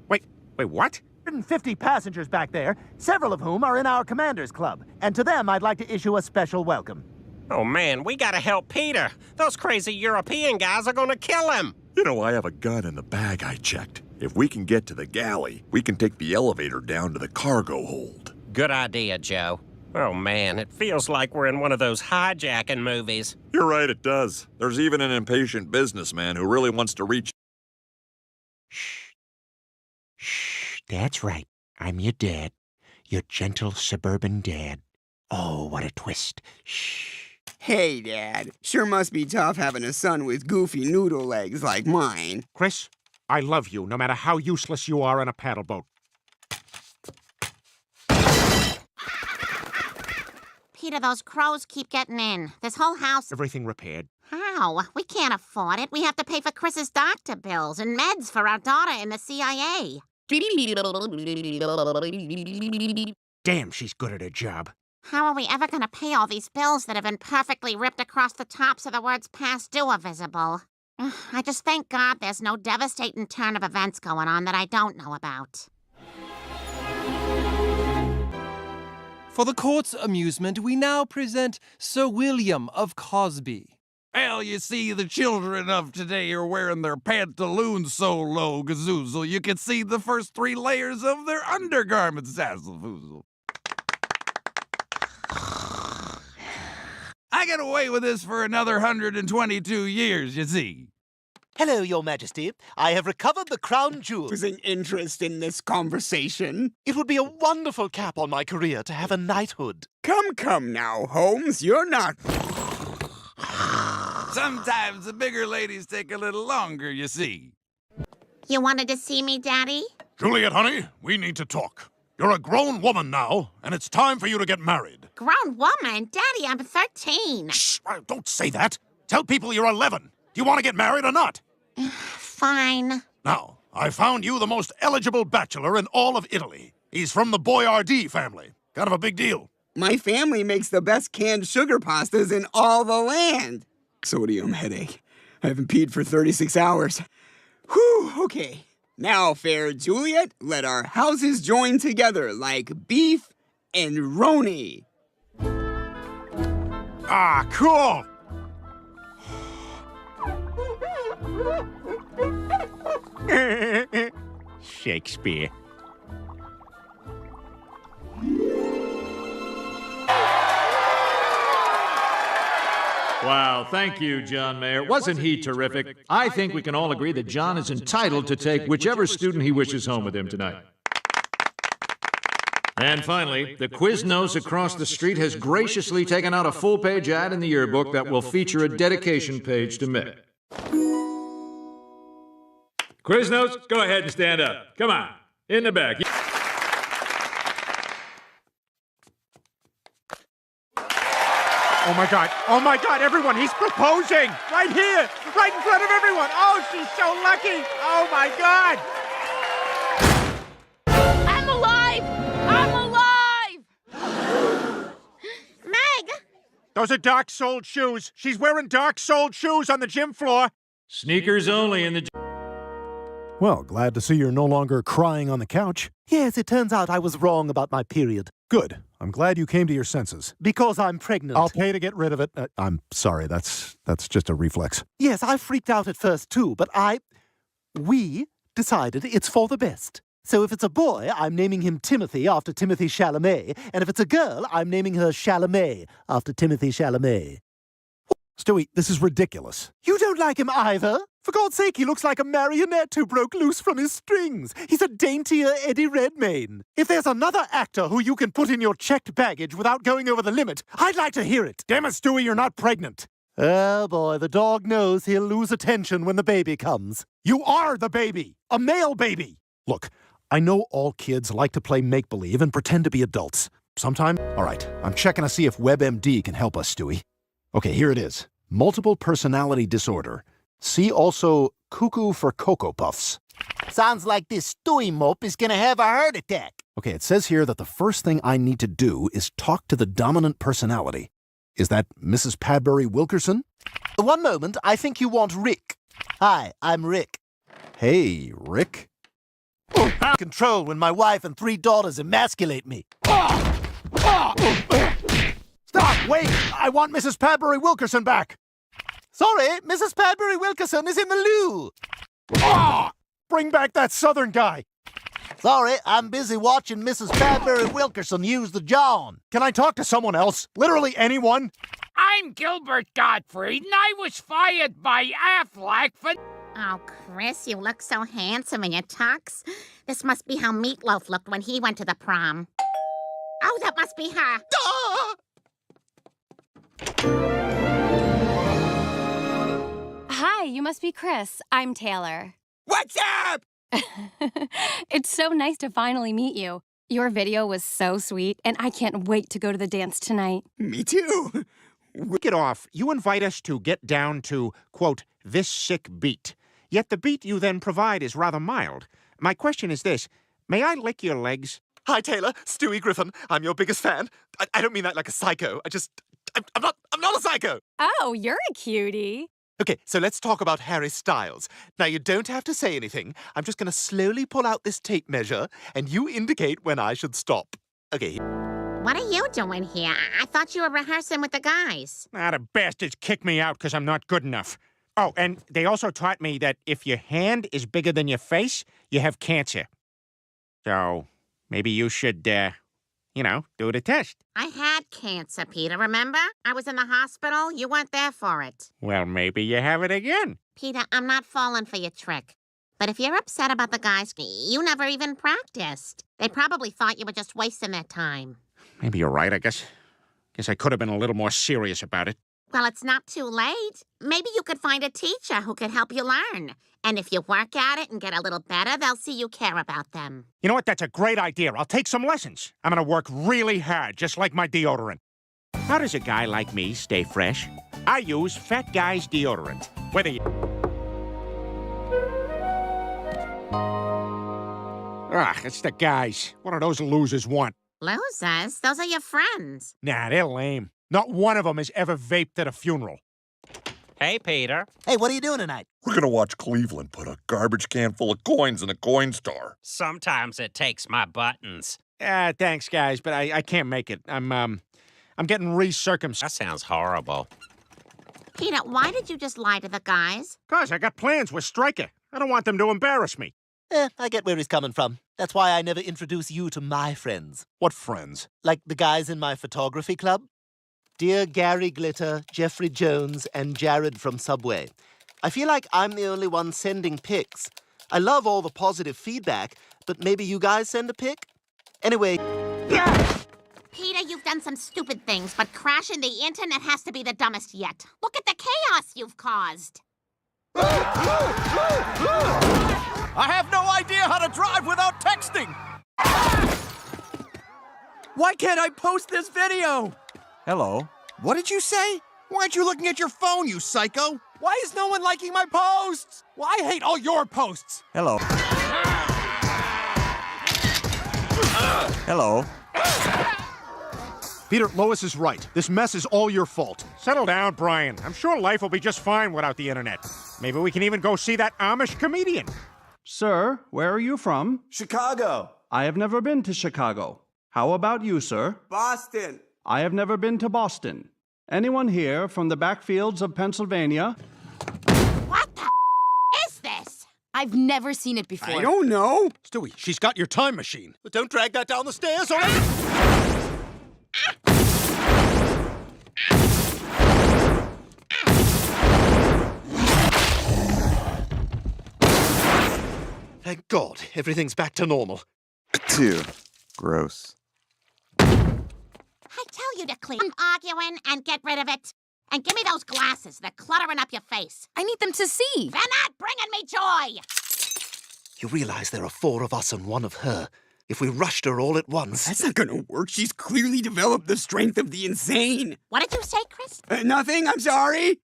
Wait, what? 150 passengers back there, several of whom are in our Commander's Club. And to them, I'd like to issue a special welcome. Oh, man, we gotta help Peter. Those crazy European guys are gonna kill him. You know, I have a gun in the bag I checked. If we can get to the galley, we can take the elevator down to the cargo hold. Good idea, Joe. Oh, man, it feels like we're in one of those hijacking movies. You're right, it does. There's even an impatient businessman who really wants to reach... Shh. Shh, that's right. I'm your dad. Your gentle suburban dad. Oh, what a twist. Shh. Hey, Dad. Sure must be tough having a son with goofy noodle legs like mine. Chris, I love you no matter how useless you are on a paddle boat. Peter, those crows keep getting in. This whole house... Everything repaired. How? We can't afford it. We have to pay for Chris's doctor bills and meds for our daughter in the CIA. Damn, she's good at her job. How are we ever going to pay all these bills that have been perfectly ripped across the top so the words past due are visible? I just thank God there's no devastating turn of events going on that I don't know about. For the court's amusement, we now present Sir William of Cosby. Well, you see, the children of today are wearing their pantaloons so low, gazoozle, you can see the first 3 layers of their undergarments, zazzlefoozle. I get away with this for another 122 years, you see. Hello, Your Majesty. I have recovered the crown jewels. Was an interest in this conversation. It would be a wonderful cap on my career to have a knighthood. Come now, Holmes. You're not... Sometimes the bigger ladies take a little longer, you see. You wanted to see me, Daddy? Juliet, honey, we need to talk. You're a grown woman now, and it's time for you to get married. Grown woman? Daddy, I'm 13. Shh! Don't say that. Tell people you're 11. Do you want to get married or not? Fine. Now, I found you the most eligible bachelor in all of Italy. He's from the Boiardi family. Kind of a big deal. My family makes the best canned sugar pastas in all the land. Sodium headache. I haven't peed for 36 hours. Whew, okay. Now, fair Juliet, let our houses join together like beef and Roni. Ah, cool! Shakespeare. Wow, thank you, John Mayer. Wasn't he terrific? I think we can all agree that John is entitled to take whichever student he wishes home with him tonight. And finally, the Quiznos across the street has graciously taken out a full-page ad in the yearbook that will feature a dedication page to Mick. Quiznos, go ahead and stand up. Come on, in the back. Oh my God, everyone, he's proposing! Right here! Right in front of everyone! Oh, she's so lucky! Oh my God! I'm alive! I'm alive! Meg! Those are dark-soled shoes. She's wearing dark-soled shoes on the gym floor. Sneakers only in the... Well, glad to see you're no longer crying on the couch. Yes, it turns out I was wrong about my period. Good. I'm glad you came to your senses. Because I'm pregnant. I'll pay to get rid of it. I'm sorry, that's just a reflex. Yes, I freaked out at first too, but we decided it's for the best. So if it's a boy, I'm naming him Timothy after Timothy Chalamet, and if it's a girl, I'm naming her Chalamet after Timothy Chalamet. Stewie, this is ridiculous. You don't like him either? For God's sake, he looks like a marionette who broke loose from his strings. He's a daintier Eddie Redmayne. If there's another actor who you can put in your checked baggage without going over the limit, I'd like to hear it. Damn it, Stewie, you're not pregnant. Oh boy, the dog knows he'll lose attention when the baby comes. You are the baby! A male baby! Look, I know all kids like to play make-believe and pretend to be adults. Sometimes... All right, I'm checking to see if WebMD can help us, Stewie. Okay, here it is. Multiple personality disorder. See also cuckoo for Cocoa Puffs. Sounds like this Stewie mope is gonna have a heart attack. Okay, it says here that the first thing I need to do is talk to the dominant personality. Is that Mrs. Padbury Wilkerson? One moment, I think you want Rick. Hi, I'm Rick. Hey, Rick. Control when my wife and 3 daughters emasculate me. Stop! Wait! I want Mrs. Padbury Wilkerson back! Sorry, Mrs. Padbury Wilkerson is in the loo. Bring back that southern guy! Sorry, I'm busy watching Mrs. Padbury Wilkerson use the John. Can I talk to someone else? Literally anyone? I'm Gilbert Gottfried, and I was fired by Affleck for... Oh, Chris, you look so handsome in your tux. This must be how Meatloaf looked when he went to the prom. Oh, that must be her. Hi, you must be Chris. I'm Taylor. What's up? It's so nice to finally meet you. Your video was so sweet, and I can't wait to go to the dance tonight. Me too. Get off. You invite us to get down to, quote, this sick beat. Yet the beat you then provide is rather mild. My question is this. May I lick your legs? Hi, Taylor. Stewie Griffin. I'm your biggest fan. I don't mean that like a psycho. I'm not a psycho. Oh, you're a cutie. Okay, so let's talk about Harry Styles. Now, you don't have to say anything. I'm just going to slowly pull out this tape measure, and you indicate when I should stop. Okay. What are you doing here? I thought you were rehearsing with the guys. The bastards kicked me out because I'm not good enough. Oh, and they also taught me that if your hand is bigger than your face, you have cancer. So, maybe you should, do the test. I had cancer, Peter, remember? I was in the hospital. You weren't there for it. Well, maybe you have it again. Peter, I'm not falling for your trick. But if you're upset about the guys, you never even practiced. They probably thought you were just wasting their time. Maybe you're right, I guess. Guess I could have been a little more serious about it. Well, it's not too late. Maybe you could find a teacher who could help you learn. And if you work at it and get a little better, they'll see you care about them. You know what? That's a great idea. I'll take some lessons. I'm gonna work really hard, just like my deodorant. How does a guy like me stay fresh? I use Fat Guy's deodorant. Whether you... it's the guys. What do those losers want? Losers? Those are your friends. Nah, they're lame. Not one of them has ever vaped at a funeral. Hey, Peter. Hey, what are you doing tonight? We're gonna watch Cleveland put a garbage can full of coins in a coin store. Sometimes it takes my buttons. Thanks, guys, but I can't make it. I'm getting recircumcised. That sounds horrible. Peter, why did you just lie to the guys? 'Cause I got plans with Stryker. I don't want them to embarrass me. I get where he's coming from. That's why I never introduce you to my friends. What friends? Like the guys in my photography club. Dear Gary Glitter, Jeffrey Jones, and Jared from Subway. I feel like I'm the only one sending pics. I love all the positive feedback, but maybe you guys send a pic? Anyway... Peter, you've done some stupid things, but crashing the internet has to be the dumbest yet. Look at the chaos you've caused. I have no idea how to drive without texting! Why can't I post this video? Hello. What did you say? Why aren't you looking at your phone, you psycho? Why is no one liking my posts? Well, I hate all your posts. Hello. Hello. Peter, Lois is right. This mess is all your fault. Settle down, Brian. I'm sure life will be just fine without the internet. Maybe we can even go see that Amish comedian. Sir, where are you from? Chicago. I have never been to Chicago. How about you, sir? Boston. I have never been to Boston. Anyone here from the backfields of Pennsylvania? What the is this? I've never seen it before. I don't know. Stewie, she's got your time machine. But don't drag that down the stairs, or... thank God. Everything's back to normal. Ew. Gross. I tell you to clean arguing and get rid of it. And give me those glasses. They're cluttering up your face. I need them to see. They're not bringing me joy. You realize there are 4 of us and 1 of her. If we rushed her all at once... That's not gonna work. She's clearly developed the strength of the insane. What did you say, Chris? Nothing, I'm sorry.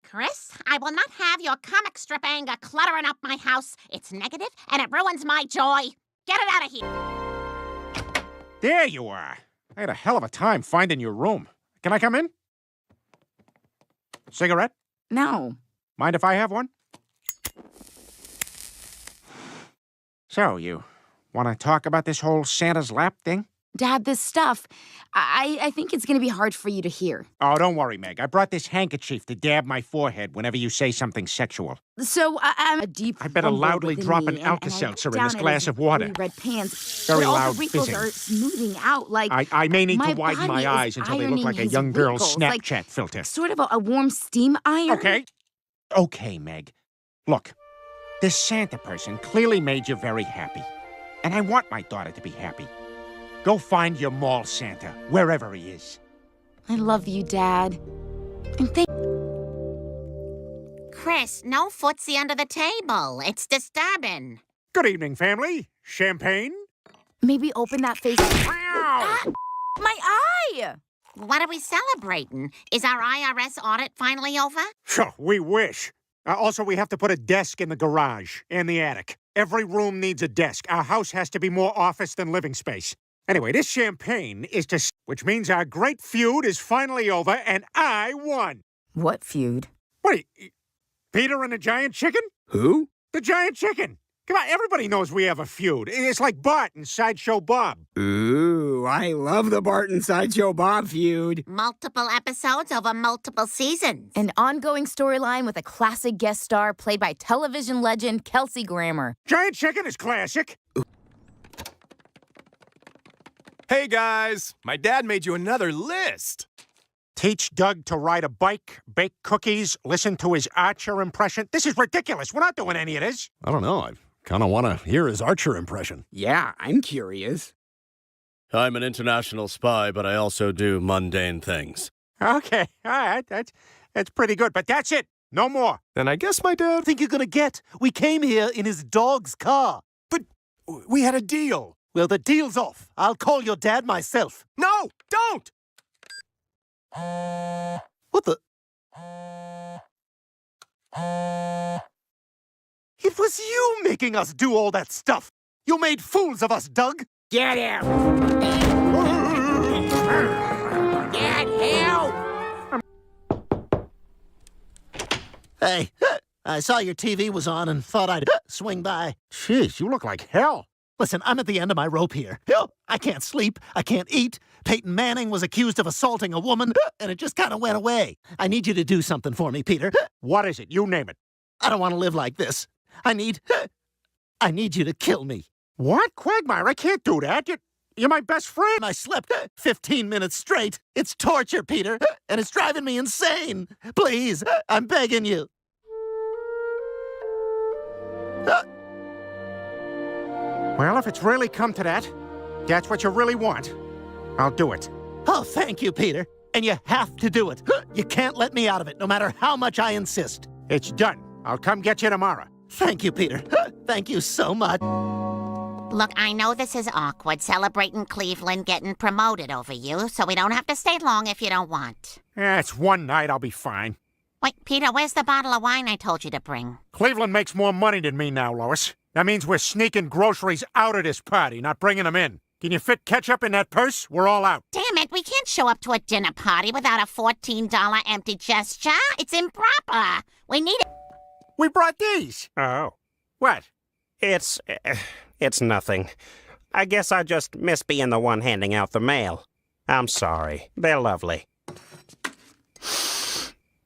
Chris, I will not have your comic strip anger cluttering up my house. It's negative and it ruins my joy. Get it out of here. There you are. I had a hell of a time finding your room. Can I come in? Cigarette? No. Mind if I have one? So, you want to talk about this whole Santa's lap thing? Dad, this stuff, I think it's going to be hard for you to hear. Oh, don't worry, Meg. I brought this handkerchief to dab my forehead whenever you say something sexual. So I'm a deep. I better loudly drop an Alka-Seltzer in this glass of water. Red pants. Very but all loud the wrinkles fizzing. are smoothing out like. I may need to my widen body my is eyes until they look ironing like a his young girl's wrinkles, Snapchat like filter. Sort of a warm steam iron. Okay. Okay, Meg. Look, this Santa person clearly made you very happy. And I want my daughter to be happy. Go find your mall Santa, wherever he is. I love you, Dad. And thank. Chris, no footsie under the table. It's disturbing. Good evening, family. Champagne? Maybe open that face. Ah, my eye! What are we celebrating? Is our IRS audit finally over? Sure, we wish. Also, we have to put a desk in the garage and the attic. Every room needs a desk. Our house has to be more office than living space. Anyway, this champagne is to... Which means our great feud is finally over, and I won. What feud? What, Peter and the giant chicken? Who? The giant chicken. Come on, everybody knows we have a feud. It's like Bart and Sideshow Bob. Ooh, I love the Bart and Sideshow Bob feud. Multiple episodes over multiple seasons. An ongoing storyline with a classic guest star played by television legend Kelsey Grammer. Giant chicken is classic. Hey guys, my dad made you another list. Teach Doug to ride a bike, bake cookies, listen to his Archer impression. This is ridiculous. We're not doing any of this. I don't know. I kind of want to hear his Archer impression. Yeah, I'm curious. I'm an international spy, but I also do mundane things. Okay, all right. That's pretty good, but that's it. No more. Then I guess my dad... Think you're gonna get? We came here in his dog's car. But we had a deal. Well, the deal's off. I'll call your dad myself. No, don't! What the? It was you making us do all that stuff. You made fools of us, Doug. Get him! Get help! Hey, I saw your TV was on and thought I'd swing by. Jeez, you look like hell. Listen, I'm at the end of my rope here. I can't sleep. I can't eat. Peyton Manning was accused of assaulting a woman, and it just kind of went away. I need you to do something for me, Peter. What is it? You name it. I don't want to live like this. I need you to kill me. What? Quagmire, I can't do that. You're my best friend. I slept 15 minutes straight. It's torture, Peter, and it's driving me insane. Please, I'm begging you. Well, if it's really come to that, that's what you really want, I'll do it. Oh, thank you, Peter. And you have to do it. You can't let me out of it, no matter how much I insist. It's done. I'll come get you tomorrow. Thank you, Peter. Thank you so much. Look, I know this is awkward, celebrating Cleveland getting promoted over you, so we don't have to stay long if you don't want. Yeah, it's one night. I'll be fine. Wait, Peter, where's the bottle of wine I told you to bring? Cleveland makes more money than me now, Lois. That means we're sneaking groceries out of this party, not bringing them in. Can you fit ketchup in that purse? We're all out. Damn it, we can't show up to a dinner party without a $14 empty gesture. It's improper. We need it. We brought these. Oh. What? It's nothing. I guess I just miss being the one handing out the mail. I'm sorry. They're lovely.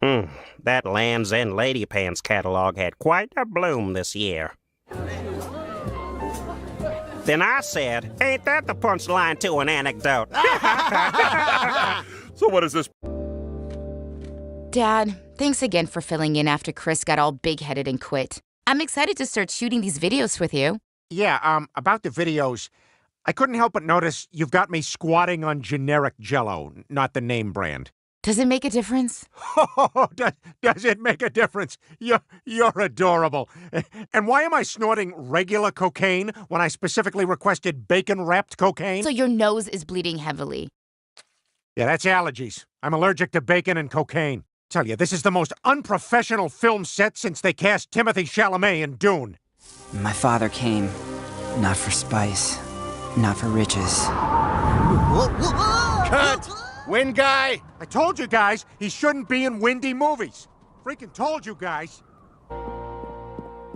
That Land's End Lady Pants catalog had quite a bloom this year. Then I said, ain't that the punchline to an anecdote? So what is this? Dad, thanks again for filling in after Chris got all big-headed and quit. I'm excited to start shooting these videos with you. Yeah, about the videos, I couldn't help but notice you've got me squatting on generic Jell-O, not the name brand. Does it make a difference? Does it make a difference? You're adorable. And why am I snorting regular cocaine when I specifically requested bacon-wrapped cocaine? So your nose is bleeding heavily. Yeah, that's allergies. I'm allergic to bacon and cocaine. Tell you, this is the most unprofessional film set since they cast Timothée Chalamet in Dune. My father came, not for spice, not for riches. Cut! Win guy! I told you guys, he shouldn't be in windy movies. Freaking told you guys.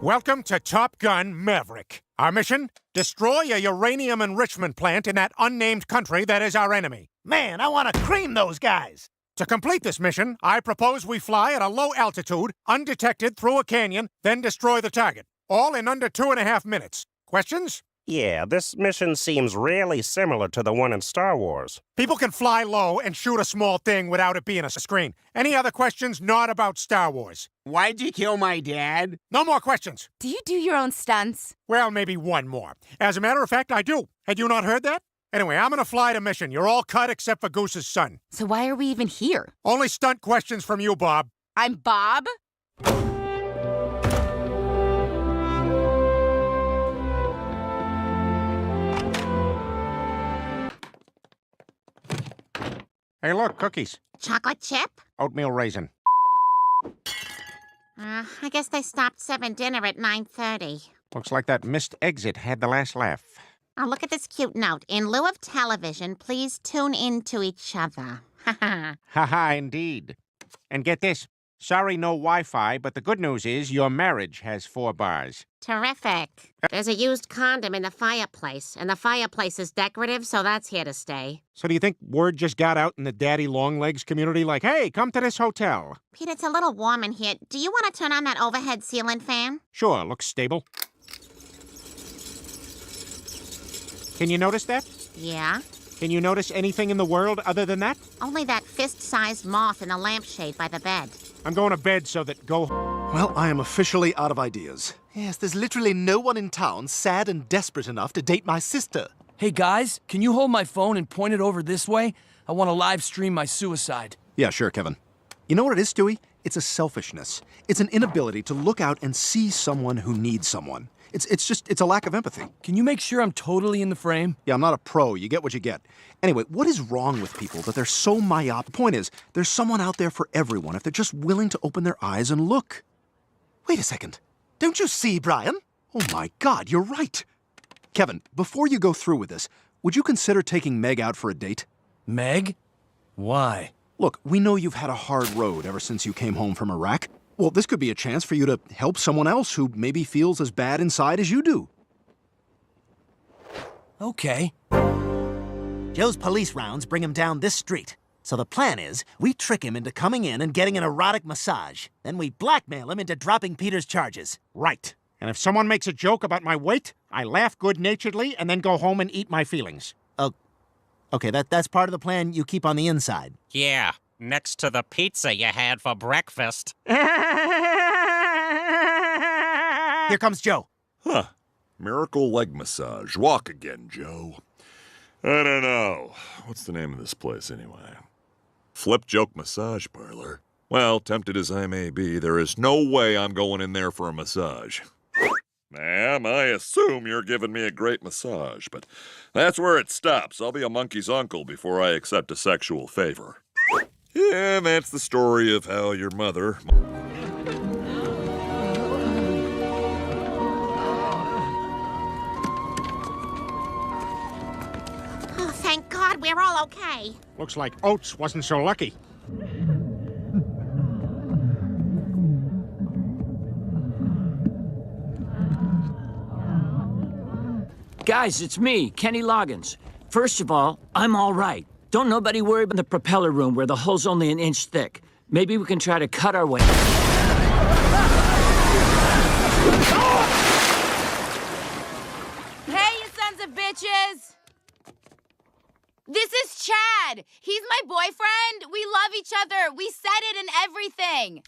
Welcome to Top Gun Maverick. Our mission? Destroy a uranium enrichment plant in that unnamed country that is our enemy. Man, I want to cream those guys. To complete this mission, I propose we fly at a low altitude, undetected through a canyon, then destroy the target. All in under 2.5 minutes. Questions? Yeah, this mission seems really similar to the one in Star Wars. People can fly low and shoot a small thing without it being a screen. Any other questions not about Star Wars? Why'd you kill my dad? No more questions. Do you do your own stunts? Well, maybe one more. As a matter of fact, I do. Had you not heard that? Anyway, I'm gonna fly to mission. You're all cut except for Goose's son. So why are we even here? Only stunt questions from you, Bob. I'm Bob? Hey, look, cookies. Chocolate chip? Oatmeal raisin. I guess they stopped serving dinner at 9:30. Looks like that missed exit had the last laugh. Oh, look at this cute note. In lieu of television, please tune in to each other. Haha, indeed. And get this. Sorry, no Wi-Fi, but the good news is your marriage has 4 bars. Terrific. There's a used condom in the fireplace, and the fireplace is decorative, so that's here to stay. So do you think word just got out in the daddy longlegs community like, hey, come to this hotel? Pete, it's a little warm in here. Do you want to turn on that overhead ceiling fan? Sure, looks stable. Can you notice that? Yeah. Can you notice anything in the world other than that? Only that fist-sized moth in the lampshade by the bed. I'm going to bed so that Well, I am officially out of ideas. Yes, there's literally no one in town sad and desperate enough to date my sister. Hey guys, can you hold my phone and point it over this way? I want to live stream my suicide. Yeah, sure, Kevin. You know what it is, Stewie? It's a selfishness. It's an inability to look out and see someone who needs someone. It's a lack of empathy. Can you make sure I'm totally in the frame? Yeah, I'm not a pro. You get what you get. Anyway, what is wrong with people that they're so myopic? The point is, there's someone out there for everyone if they're just willing to open their eyes and look. Wait a second. Don't you see, Brian? Oh my God, you're right. Kevin, before you go through with this, would you consider taking Meg out for a date? Meg? Why? Look, we know you've had a hard road ever since you came home from Iraq. Well, this could be a chance for you to help someone else who maybe feels as bad inside as you do. Okay. Joe's police rounds bring him down this street. So the plan is, we trick him into coming in and getting an erotic massage. Then we blackmail him into dropping Peter's charges. Right. And if someone makes a joke about my weight, I laugh good-naturedly and then go home and eat my feelings. Oh, okay, that's part of the plan you keep on the inside. Yeah, next to the pizza you had for breakfast. Here comes Joe. Huh. Miracle leg massage. Walk again, Joe. I don't know. What's the name of this place, anyway? Flip Joke Massage Parlor. Well, tempted as I may be, there is no way I'm going in there for a massage. Ma'am, I assume you're giving me a great massage, but that's where it stops. I'll be a monkey's uncle before I accept a sexual favor. Yeah, that's the story of how your mother... Oh, thank God we're all okay. Looks like Oates wasn't so lucky. Guys, it's me, Kenny Loggins. First of all, I'm all right. Don't nobody worry about the propeller room where the hull's only an inch thick. Maybe we can try to cut our way. Hey, you sons of bitches! This is Chad. He's my boyfriend. We love each other. We said it and everything.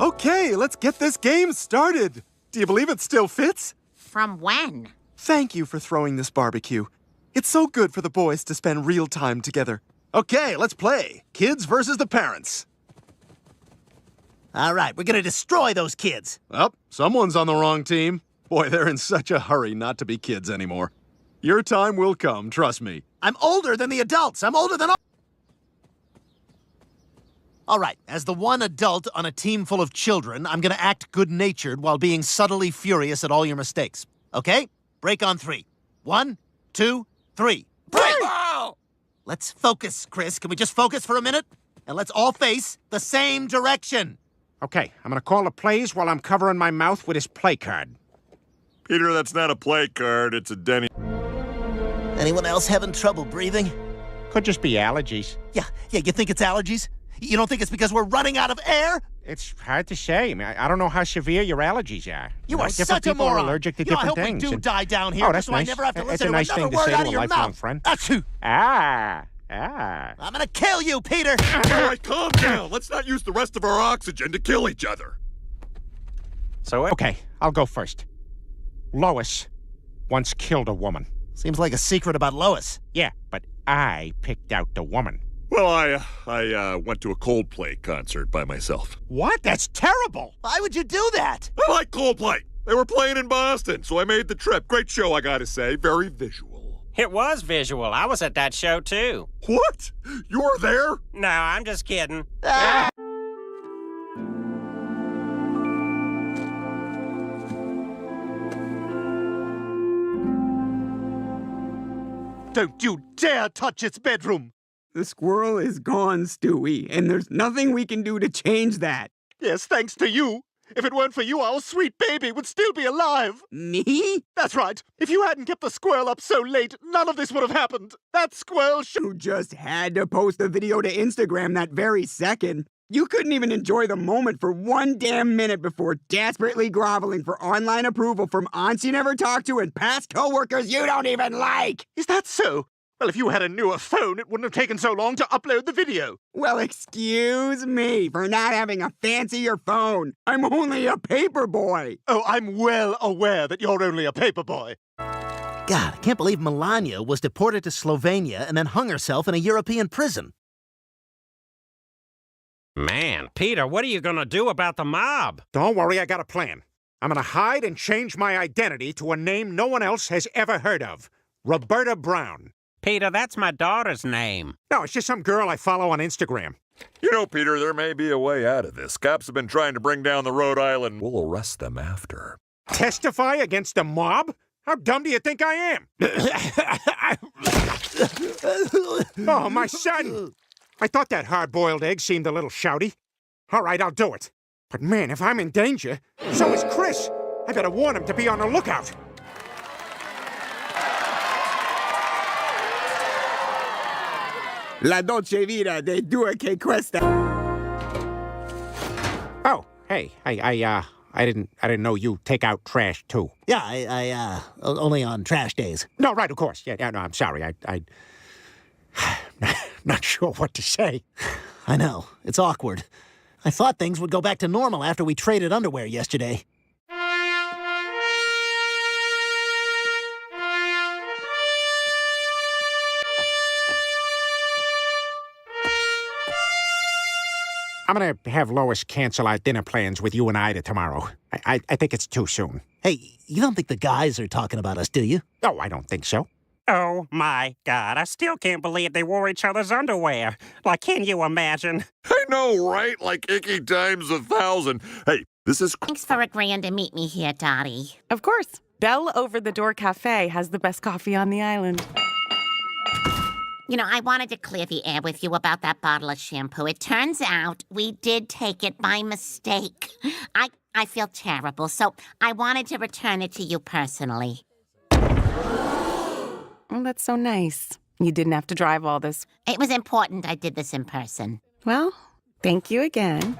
Okay, let's get this game started. Do you believe it still fits? From when? Thank you for throwing this barbecue. It's so good for the boys to spend real time together. Okay, let's play. Kids versus the parents. All right, we're gonna destroy those kids. Well, someone's on the wrong team. Boy, they're in such a hurry not to be kids anymore. Your time will come, trust me. I'm older than the adults. I'm older than all... All right, as the one adult on a team full of children, I'm gonna act good-natured while being subtly furious at all your mistakes. Okay? Break on 3. 1, 2, 3. Break! Let's focus, Chris. Can we just focus for a minute? And let's all face the same direction. Okay, I'm gonna call the plays while I'm covering my mouth with his play card. Peter, that's not a play card, it's a Denny. Anyone else having trouble breathing? Could just be allergies. Yeah, you think it's allergies? You don't think it's because we're running out of air? It's hard to say. I mean, I don't know how severe your allergies are. You are different such a people moron. are allergic to You know, different I hope things. we do die down here, Oh, just that's so nice. I never have to It's listen a to nice another thing to word say out to of a your lifelong mouth. friend. Achoo! Ah. I'm gonna kill you, Peter! All right, calm down. Let's not use the rest of our oxygen to kill each other. So okay, I'll go first. Lois once killed a woman. Seems like a secret about Lois. Yeah, but I picked out the woman. Well, I went to a Coldplay concert by myself. What? That's terrible! Why would you do that? I like Coldplay. They were playing in Boston, so I made the trip. Great show, I gotta say. Very visual. It was visual. I was at that show, too. What? You were there? No, I'm just kidding. Don't you dare touch its bedroom! The squirrel is gone, Stewie, and there's nothing we can do to change that. Yes, thanks to you. If it weren't for you, our sweet baby would still be alive. Me? That's right. If you hadn't kept the squirrel up so late, none of this would have happened. That squirrel You just had to post the video to Instagram that very second. You couldn't even enjoy the moment for 1 damn minute before desperately groveling for online approval from aunts you never talked to and past coworkers you don't even like. Is that so? Well, if you had a newer phone, it wouldn't have taken so long to upload the video. Well, excuse me for not having a fancier phone. I'm only a paper boy. Oh, I'm well aware that you're only a paper boy. God, I can't believe Melania was deported to Slovenia and then hung herself in a European prison. Man, Peter, what are you gonna do about the mob? Don't worry, I got a plan. I'm gonna hide and change my identity to a name no one else has ever heard of. Roberta Brown. Peter, that's my daughter's name. No, it's just some girl I follow on Instagram. You know, Peter, there may be a way out of this. Cops have been trying to bring down the Rhode Island. We'll arrest them after. Testify against the mob? How dumb do you think I am? Oh, my son! I thought that hard-boiled egg seemed a little shouty. All right, I'll do it. But man, if I'm in danger, so is Chris. I better warn him to be on the lookout. La dolce vita de due che questa. Oh, hey, I didn't know you take out trash too. Yeah, I only on trash days. No, right, of course. Yeah, no, I'm sorry. I not sure what to say. I know, it's awkward. I thought things would go back to normal after we traded underwear yesterday. I'm gonna have Lois cancel our dinner plans with you and Ida tomorrow. I think it's too soon. Hey, you don't think the guys are talking about us, do you? Oh, I don't think so. Oh, my God. I still can't believe they wore each other's underwear. Like, can you imagine? I know, right? Like icky times 1,000. Hey, this is... Thanks for agreeing to meet me here, Dottie. Of course. Belle Over the Door Cafe has the best coffee on the island. You know, I wanted to clear the air with you about that bottle of shampoo. It turns out we did take it by mistake. I feel terrible, so I wanted to return it to you personally. Oh, that's so nice. You didn't have to drive all this. It was important I did this in person. Well, thank you again.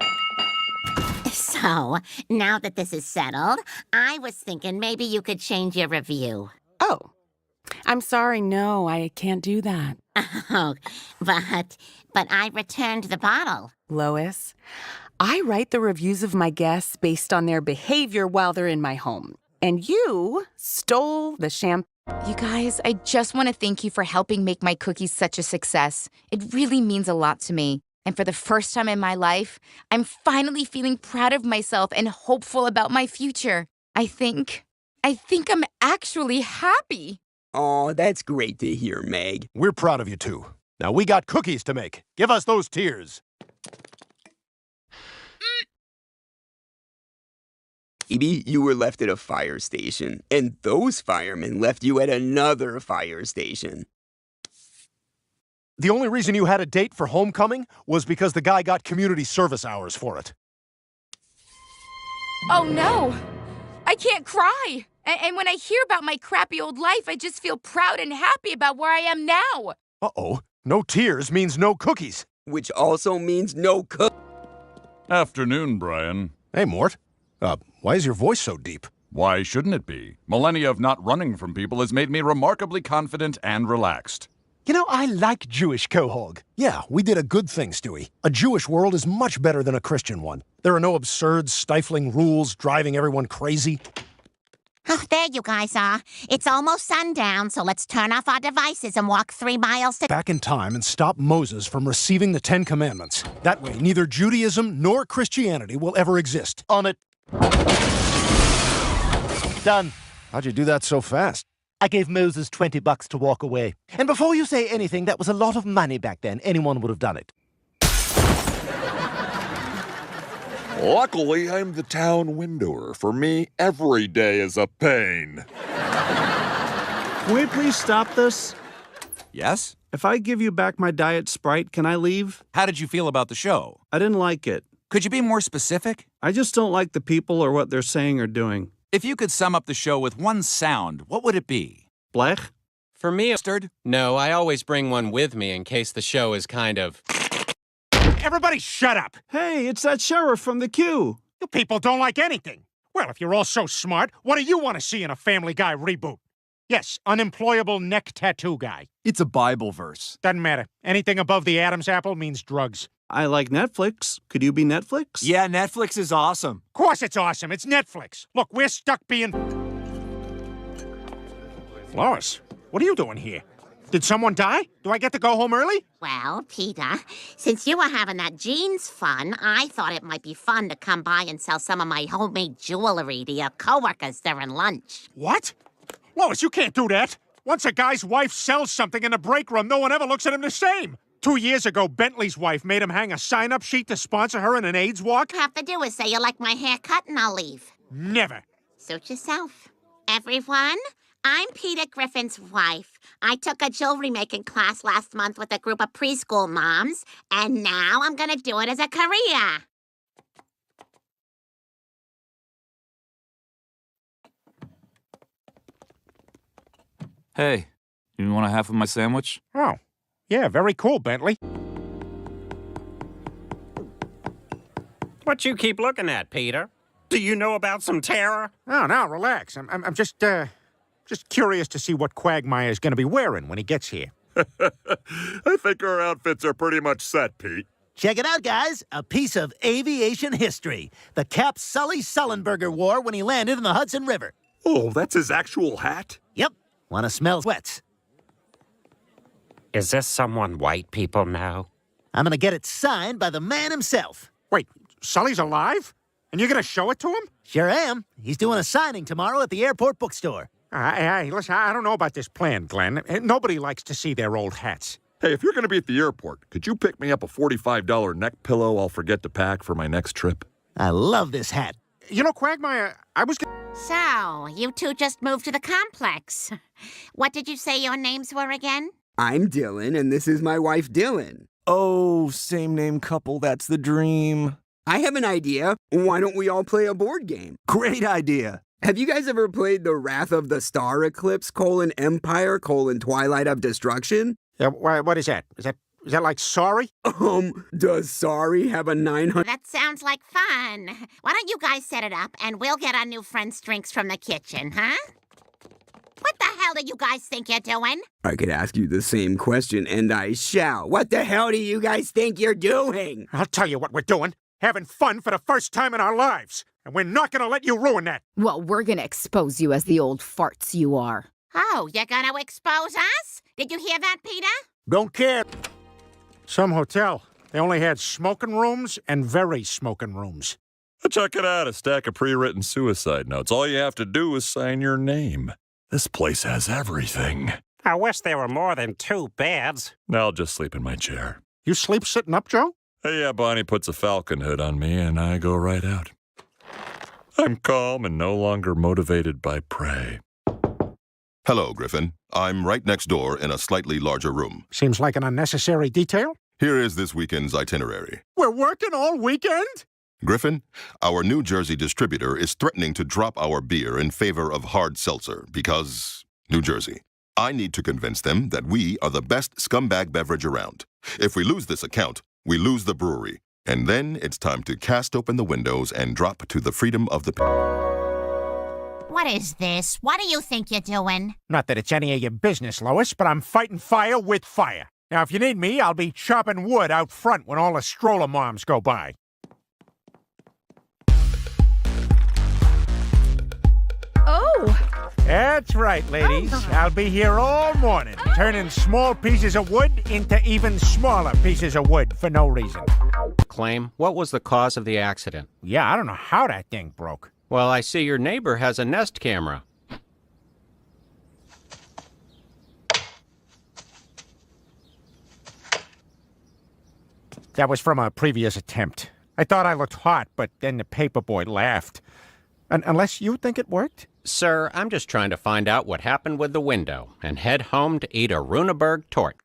So, now that this is settled, I was thinking maybe you could change your review. Oh, I'm sorry, no, I can't do that. Oh, but I returned the bottle. Lois, I write the reviews of my guests based on their behavior while they're in my home. And you stole the champagne. You guys, I just want to thank you for helping make my cookies such a success. It really means a lot to me. And for the first time in my life, I'm finally feeling proud of myself and hopeful about my future. I think I'm actually happy. Oh, that's great to hear, Meg. We're proud of you, too. Now, we got cookies to make. Give us those tears. Maybe you were left at a fire station, and those firemen left you at another fire station. The only reason you had a date for homecoming was because the guy got community service hours for it. Oh no! I can't cry! And when I hear about my crappy old life, I just feel proud and happy about where I am now. Uh-oh. No tears means no cookies. Which also means no Afternoon, Brian. Hey, Mort. Why is your voice so deep? Why shouldn't it be? Millennia of not running from people has made me remarkably confident and relaxed. You know, I like Jewish quahog. Yeah, we did a good thing, Stewie. A Jewish world is much better than a Christian one. There are no absurd, stifling rules driving everyone crazy. Oh, there you guys are. It's almost sundown, so let's turn off our devices and walk 3 miles to... Back in time and stop Moses from receiving the 10 Commandments. That way, neither Judaism nor Christianity will ever exist. On it. Done. How'd you do that so fast? I gave Moses $20 to walk away. And before you say anything, that was a lot of money back then. Anyone would have done it. Luckily, I'm the town windower. For me, every day is a pain. Can we please stop this? Yes? If I give you back my Diet Sprite, can I leave? How did you feel about the show? I didn't like it. Could you be more specific? I just don't like the people or what they're saying or doing. If you could sum up the show with one sound, what would it be? Blech? For me, mustard? No, I always bring one with me in case the show is kind of... Everybody shut up! Hey, it's that sheriff from the queue. You people don't like anything. Well, if you're all so smart, what do you want to see in a Family Guy reboot? Yes, unemployable neck tattoo guy. It's a Bible verse. Doesn't matter. Anything above the Adam's apple means drugs. I like Netflix. Could you be Netflix? Yeah, Netflix is awesome. Of course it's awesome. It's Netflix. Look, we're stuck being... Lois, what are you doing here? Did someone die? Do I get to go home early? Well, Peter, since you were having that jeans fun, I thought it might be fun to come by and sell some of my homemade jewelry to your coworkers during lunch. What? Lois, you can't do that. Once a guy's wife sells something in the break room, no one ever looks at him the same. 2 years ago, Bentley's wife made him hang a sign-up sheet to sponsor her in an AIDS walk. All you have to do is say you like my haircut and I'll leave. Never. Suit yourself. Everyone, I'm Peter Griffin's wife. I took a jewelry making class last month with a group of preschool moms, and now I'm gonna do it as a career. Hey, you want a half of my sandwich? Oh, yeah, very cool, Bentley. What you keep looking at, Peter? Do you know about some terror? Oh, no, relax. I'm just curious to see what Quagmire is gonna be wearing when he gets here. I think our outfits are pretty much set, Pete. Check it out, guys. A piece of aviation history. The cap Sully Sullenberger wore when he landed in the Hudson River. Oh, that's his actual hat? Yep. Wanna smell sweats? Is this someone white people know? I'm gonna get it signed by the man himself. Wait, Sully's alive? And you're gonna show it to him? Sure am. He's doing a signing tomorrow at the airport bookstore. Hey, listen, I don't know about this plan, Glenn. Nobody likes to see their old hats. Hey, if you're going to be at the airport, could you pick me up a $45 neck pillow I'll forget to pack for my next trip? I love this hat. You know, Quagmire, I was... So, you two just moved to the complex. What did you say your names were again? I'm Dylan, and this is my wife, Dylan. Oh, same name couple, that's the dream. I have an idea. Why don't we all play a board game? Great idea. Have you guys ever played the Wrath of the Star Eclipse, Empire, Twilight of Destruction? Yeah, what is that? Is that like Sorry? Does Sorry have a 900? That sounds like fun. Why don't you guys set it up and we'll get our new friends drinks from the kitchen, huh? What the hell do you guys think you're doing? I could ask you the same question, and I shall. What the hell do you guys think you're doing? I'll tell you what we're doing. having fun for the first time in our lives. And we're not gonna let you ruin that. Well, we're gonna expose you as the old farts you are. Oh, you're gonna expose us? Did you hear that, Peter? Don't care. Some hotel. They only had smoking rooms and very smoking rooms. Check it out, a stack of pre-written suicide notes. All you have to do is sign your name. This place has everything. I wish there were more than 2 beds. I'll just sleep in my chair. You sleep sitting up, Joe? Yeah, Bonnie puts a falcon hood on me and I go right out. I'm calm and no longer motivated by prey. Hello, Griffin. I'm right next door in a slightly larger room. Seems like an unnecessary detail. Here is this weekend's itinerary. We're working all weekend? Griffin, our New Jersey distributor is threatening to drop our beer in favor of hard seltzer because New Jersey. I need to convince them that we are the best scumbag beverage around. If we lose this account, we lose the brewery. And then it's time to cast open the windows and drop to the freedom of the... What is this? What do you think you're doing? Not that it's any of your business, Lois, but I'm fighting fire with fire. Now, if you need me, I'll be chopping wood out front when all the stroller moms go by. Oh! That's right, ladies. I'll be here all morning, turning small pieces of wood into even smaller pieces of wood for no reason. Claim, what was the cause of the accident? Yeah, I don't know how that thing broke. Well, I see your neighbor has a Nest camera. That was from a previous attempt. I thought I looked hot, but then the paperboy laughed. Unless you think it worked? Sir, I'm just trying to find out what happened with the window and head home to eat a Runeberg tort.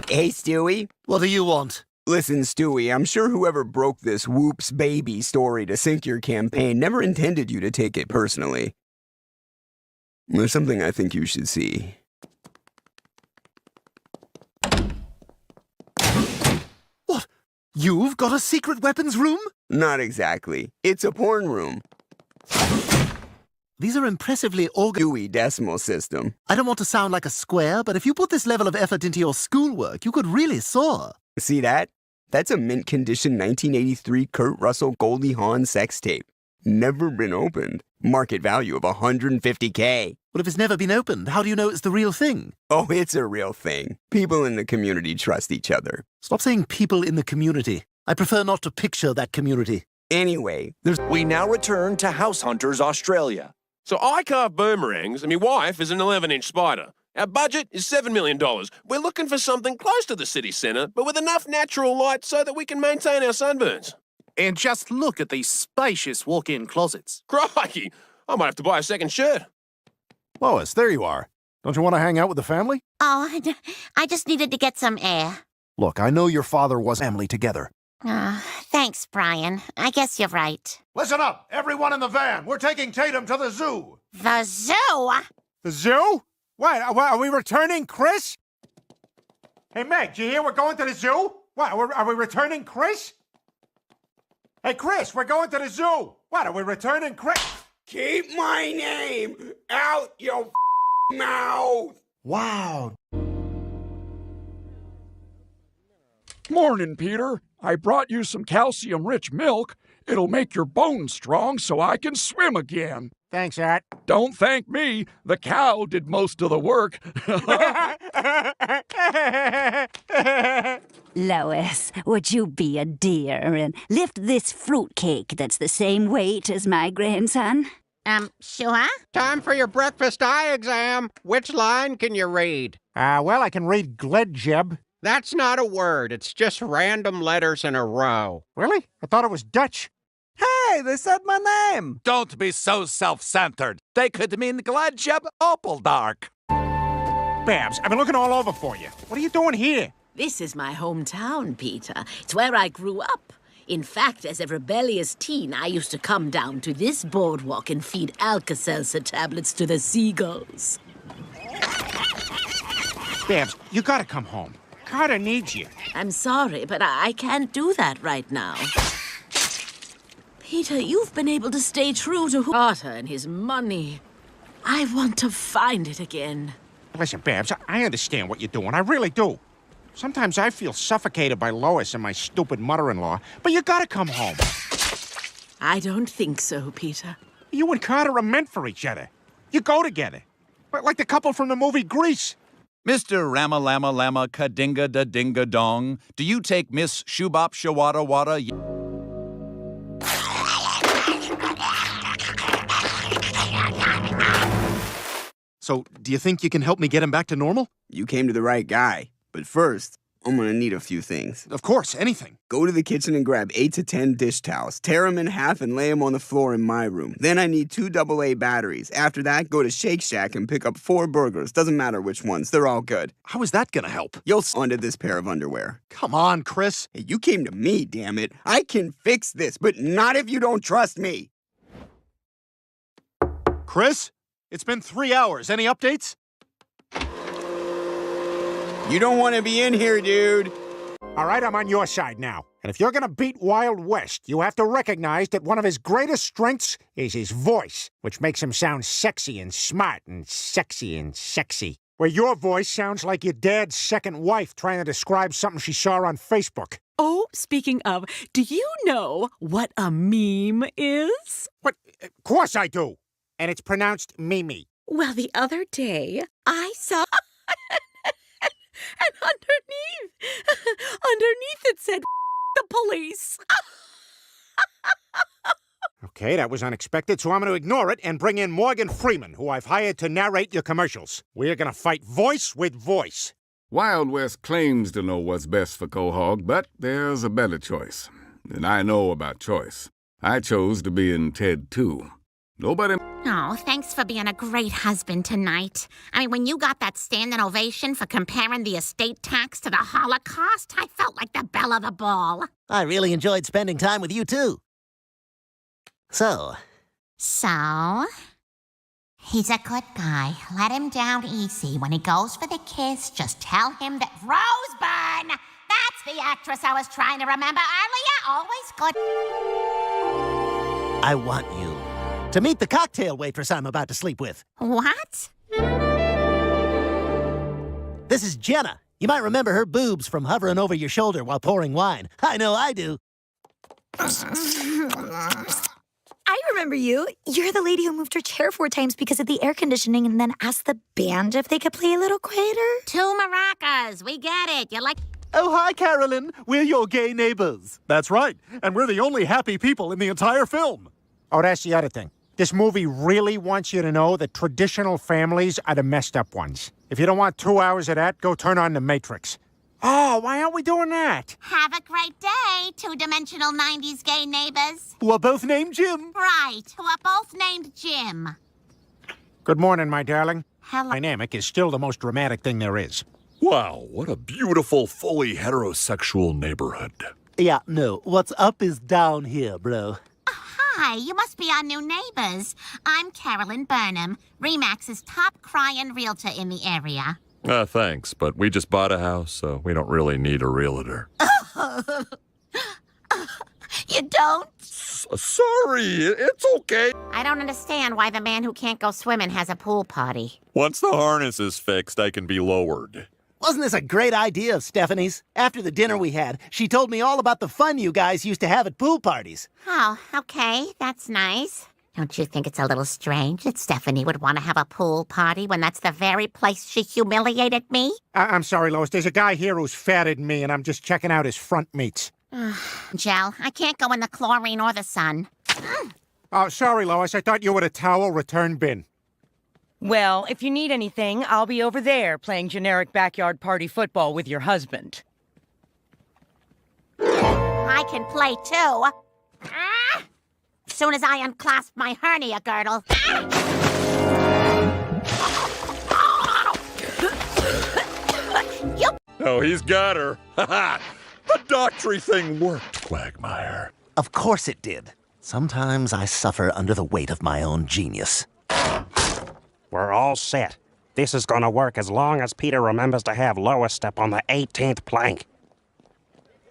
Hey, Stewie. What do you want? Listen, Stewie, I'm sure whoever broke this Whoops Baby story to sink your campaign never intended you to take it personally. There's something I think you should see. What? You've got a secret weapons room? Not exactly. It's a porn room. These are impressively Dewey Decimal System. I don't want to sound like a square, but if you put this level of effort into your schoolwork, you could really soar. See that? That's a mint condition 1983 Kurt Russell Goldie Hawn sex tape. Never been opened. Market value of $150K. Well, if it's never been opened, how do you know it's the real thing? Oh, it's a real thing. People in the community trust each other. Stop saying people in the community. I prefer not to picture that community. Anyway, We now return to House Hunters Australia. So I carve boomerangs, and my wife is an 11-inch spider. Our budget is $7 million. We're looking for something close to the city centre, but with enough natural light so that we can maintain our sunburns. And just look at these spacious walk-in closets. Crikey, I might have to buy a second shirt. Lois, there you are. Don't you want to hang out with the family? Oh, I just needed to get some air. Look, I know your father was family together. Thanks, Brian. I guess you're right. Listen up, everyone in the van. We're taking Tatum to the zoo. The zoo? The zoo? What, are we returning Chris? Hey, Meg, did you hear we're going to the zoo? What, are we returning Chris? Hey, Chris, we're going to the zoo. What, are we returning Chris? Keep my name out your mouth. Wow. Morning, Peter. I brought you some calcium-rich milk. It'll make your bones strong so I can swim again. Thanks, Art. Don't thank me. The cow did most of the work. Lois, would you be a dear and lift this fruitcake that's the same weight as my grandson? Sure. Time for your breakfast eye exam. Which line can you read? Well, I can read Gledjeb. That's not a word. It's just random letters in a row. Really? I thought it was Dutch. Hey, they said my name. Don't be so self-centered. They could mean Gledjeb Opeldark. Babs, I've been looking all over for you. What are you doing here? This is my hometown, Peter. It's where I grew up. In fact, as a rebellious teen, I used to come down to this boardwalk and feed Alka-Seltzer tablets to the seagulls. Babs, you gotta come home. Carter needs you. I'm sorry, but I can't do that right now. Peter, you've been able to stay true to Carter and his money. I want to find it again. Listen, Babs, I understand what you're doing. I really do. Sometimes I feel suffocated by Lois and my stupid mother-in-law, but you gotta come home. I don't think so, Peter. You and Carter are meant for each other. You go together. Like the couple from the movie Grease. Mr. Rama Lama Lama Kadinga Da Dinga Dong, do you take Miss Shubop Shawada Wada? So, do you think you can help me get him back to normal? You came to the right guy. But first, I'm gonna need a few things. Of course, anything. Go to the kitchen and grab 8 to 10 dish towels. Tear them in half and lay them on the floor in my room. Then I need 2 AA batteries. After that, go to Shake Shack and pick up 4 burgers. Doesn't matter which ones, they're all good. How is that gonna help? You'll onto this pair of underwear. Come on, Chris. Hey, you came to me, damn it. I can fix this, but not if you don't trust me. Chris? It's been 3 hours. Any updates? You don't want to be in here, dude. All right, I'm on your side now. And if you're gonna beat Wild West, you have to recognize that one of his greatest strengths is his voice, which makes him sound sexy and smart and sexy and sexy. Where your voice sounds like your dad's second wife trying to describe something she saw on Facebook. Oh, speaking of, do you know what a meme is? What? Of course I do. And it's pronounced Mimi. Well, the other day, I saw... and underneath it said, the police. Okay, that was unexpected, so I'm going to ignore it and bring in Morgan Freeman, who I've hired to narrate your commercials. We're going to fight voice with voice. Wild West claims to know what's best for Quahog, but there's a better choice. And I know about choice. I chose to be in Ted 2. Nobody... Oh, thanks for being a great husband tonight. I mean, when you got that standing ovation for comparing the estate tax to the Holocaust, I felt like the belle of the ball. I really enjoyed spending time with you, too. So, he's a good guy. Let him down easy. When he goes for the kiss, just tell him that Roseburn, that's the actress I was trying to remember earlier, always good. I want you to meet the cocktail waitress I'm about to sleep with. What? This is Jenna. You might remember her boobs from hovering over your shoulder while pouring wine. I know I do. I remember you. You're the lady who moved her chair 4 times because of the air conditioning and then asked the band if they could play a little quieter. 2 maracas. We get it. You like... Oh, hi, Carolyn. We're your gay neighbors. That's right. And we're the only happy people in the entire film. Oh, that's the other thing. This movie really wants you to know that traditional families are the messed up ones. If you don't want 2 hours of that, go turn on The Matrix. Oh, why aren't we doing that? Have a great day, 2-dimensional 90s gay neighbors. Who are both named Jim. Right, who are both named Jim. Good morning, my darling. Hello. Dynamic is still the most dramatic thing there is. Wow, what a beautiful, fully heterosexual neighborhood. Yeah, no. What's up is down here, bro. Hi, you must be our new neighbors. I'm Carolyn Burnham, Remax's top crying realtor in the area. Thanks, but we just bought a house, so we don't really need a realtor. You don't? Sorry, it's okay. I don't understand why the man who can't go swimming has a pool party. Once the harness is fixed, I can be lowered. Wasn't this a great idea of Stephanie's? After the dinner we had, she told me all about the fun you guys used to have at pool parties. Oh, okay. That's nice. Don't you think it's a little strange that Stephanie would want to have a pool party when that's the very place she humiliated me? I'm sorry, Lois. There's a guy here who's fatter than me, and I'm just checking out his front meats. Gel, I can't go in the chlorine or the sun. Oh, sorry, Lois. I thought you were the towel return bin. Well, if you need anything, I'll be over there playing generic backyard party football with your husband. I can play too. As soon as I unclasp my hernia girdle. Oh, he's got her. The doctory thing worked, Quagmire. Of course it did. Sometimes I suffer under the weight of my own genius. We're all set. This is gonna work as long as Peter remembers to have Lois step on the 18th plank.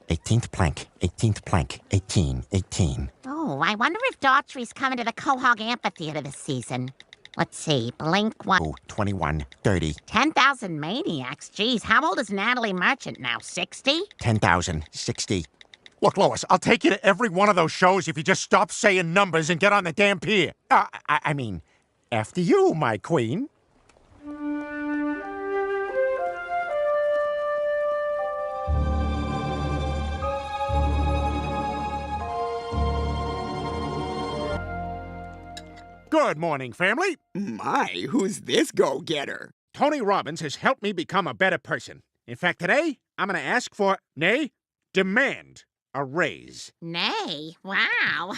18th plank, 18th plank, 18. Oh, I wonder if Daughtry's coming to the Quahog Amphitheater this season. Let's see, blink one. Oh, 21, 30, 10,000 maniacs. Geez, how old is Natalie Merchant now? 60? 10,000, 60. Look, Lois, I'll take you to every one of those shows if you just stop saying numbers and get on the damn pier. I mean, after you, my queen. Good morning, family. My, who's this go-getter? Tony Robbins has helped me become a better person. In fact, today, I'm going to ask for, nay, demand a raise. Nay, wow.